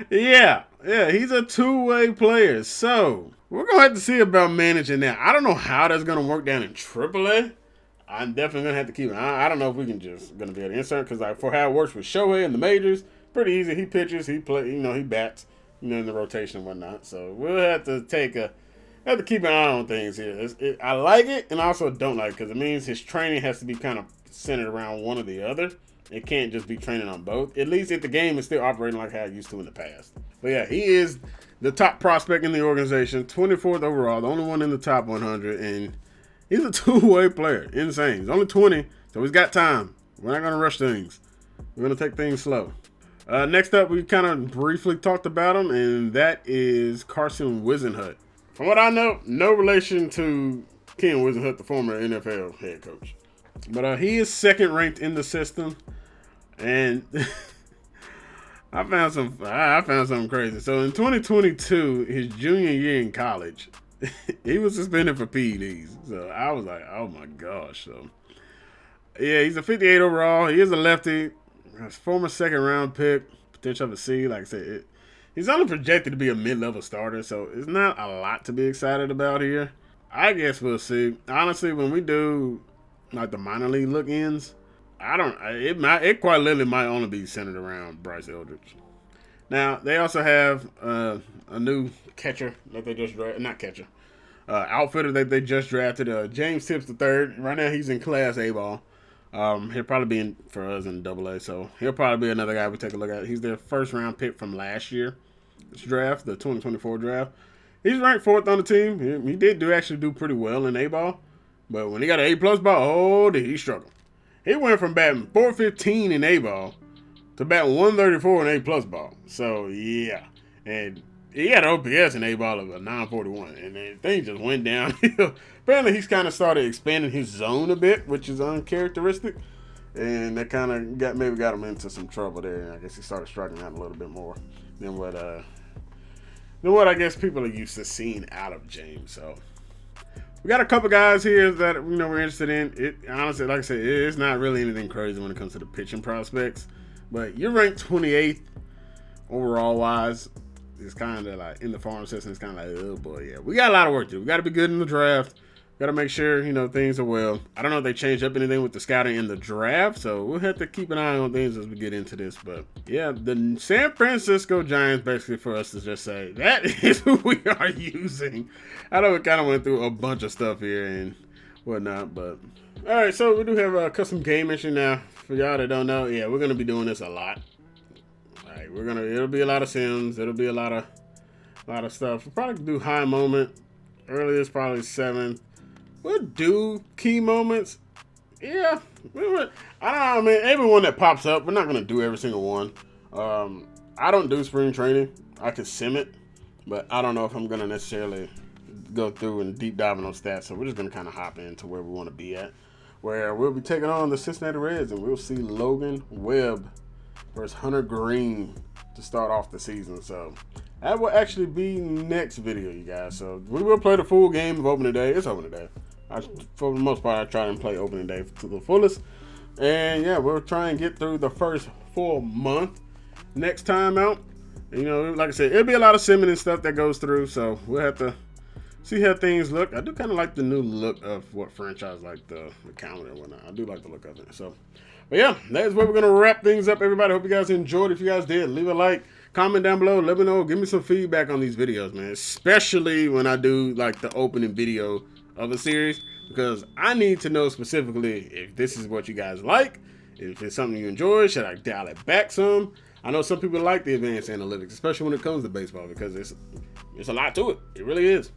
Speaker 1: yeah, he's a two-way player. So, we're going to have to see about managing that. I don't know how that's going to work down in AAA. I'm definitely going to have to keep it. I don't know if we can just going to be able to insert because for how it works with Shohei in the majors, pretty easy. He pitches, he bats, in the rotation and whatnot. So, we'll have to keep an eye on things here. I like it and I also don't like it because it means his training has to be kind of centered around one or the other. It can't just be training on both. At least if the game is still operating like how it used to in the past. But yeah, he is the top prospect in the organization, 24th overall, the only one in the top 100, and he's a two-way player. Insane. He's only 20, so he's got time. We're not going to rush things. We're going to take things slow. Next up, we kind of briefly talked about him, and that is Carson Wisenhut. From what I know, no relation to Ken Wisenhut, the former NFL head coach. But he is second ranked in the system, and I found something crazy. So in 2022, his junior year in college, he was suspended for PEDs. So I was like, oh my gosh. So yeah, he's a 58 overall. He is a lefty. His former second round pick, potential of a C. Like I said, he's only projected to be a mid-level starter, so it's not a lot to be excited about here. I guess we'll see. Honestly, when we do the minor league look-ins, It quite literally might only be centered around Bryce Eldridge. Now they also have a new catcher that they just outfitter that they just drafted. James Tips III. Right now he's in Class A ball. He'll probably be in for us in AA, so he'll probably be another guy we take a look at. He's their first round pick from last year. This draft, the 2024 draft. He's ranked 4th on the team. He did actually do pretty well in A ball, but when he got an A+ ball, oh, did he struggle? He went from batting .415 in A ball to batting .134 in A+ ball. So yeah, and he had OPS in A ball of a 941, and then things just went downhill. Apparently, he's kind of started expanding his zone a bit, which is uncharacteristic, and that kind of got him into some trouble there. I guess he started striking out a little bit more than what I guess people are used to seeing out of James. So we got a couple guys here that we're interested in. It honestly, like I said, it's not really anything crazy when it comes to the pitching prospects, but you're ranked 28th overall wise. It's kind of like in the farm system. It's kind of like, oh boy, yeah, we got a lot of work to do. We got to be good in the draft. Got to make sure things are well. I don't know if they changed up anything with the scouting in the draft, so we'll have to keep an eye on things as we get into this. But yeah, the San Francisco Giants, basically for us to just say that is who we are using. I know we kind of went through a bunch of stuff here and whatnot, but all right. So we do have a custom game entry now. For y'all that don't know, yeah, we're gonna be doing this a lot. All right, it'll be a lot of sims. It'll be a lot of stuff. We'll probably do high moment. Earliest probably 7th. We'll do key moments. Yeah. I don't know, man. Everyone that pops up, we're not going to do every single one. I don't do spring training. I can sim it, but I don't know if I'm going to necessarily go through and deep dive on stats. So we're just going to kind of hop into where we want to be at, where we'll be taking on the Cincinnati Reds, and we'll see Logan Webb versus Hunter Green to start off the season. So that will actually be next video, you guys. So we will play the full game of opening day. It's opening day. For the most part, I try and play opening day to the fullest. And yeah, we'll try and get through the first full month next time out. And, like I said, it'll be a lot of simming and stuff that goes through. So we'll have to see how things look. I do kind of like the new look of what franchise, like the calendar and whatnot. I do like the look of it. So, but yeah, that is where we're going to wrap things up, everybody. Hope you guys enjoyed. If you guys did, leave a like. Comment down below. Let me know. Give me some feedback on these videos, man. Especially when I do like the opening video of a series, because I need to know specifically if this is what you guys like, if it's something you enjoy. Should I dial it back some? I know some people like the advanced analytics, especially when it comes to baseball, because it's a lot to it. It really is.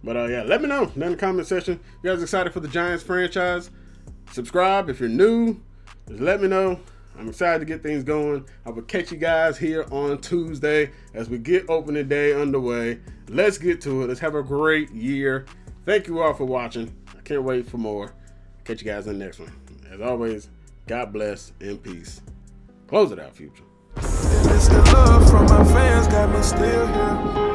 Speaker 1: But yeah, let me know down in the comment section. You guys excited for the Giants franchise? Subscribe if you're new. Just let me know. I'm excited to get things going. I will catch you guys here on Tuesday as we get opening day underway. Let's get to it. Let's have a great year. Thank you all for watching. I can't wait for more. Catch you guys in the next one. As always, God bless and peace. Close it out, Future.
Speaker 2: And it's the love from my fans got me still here.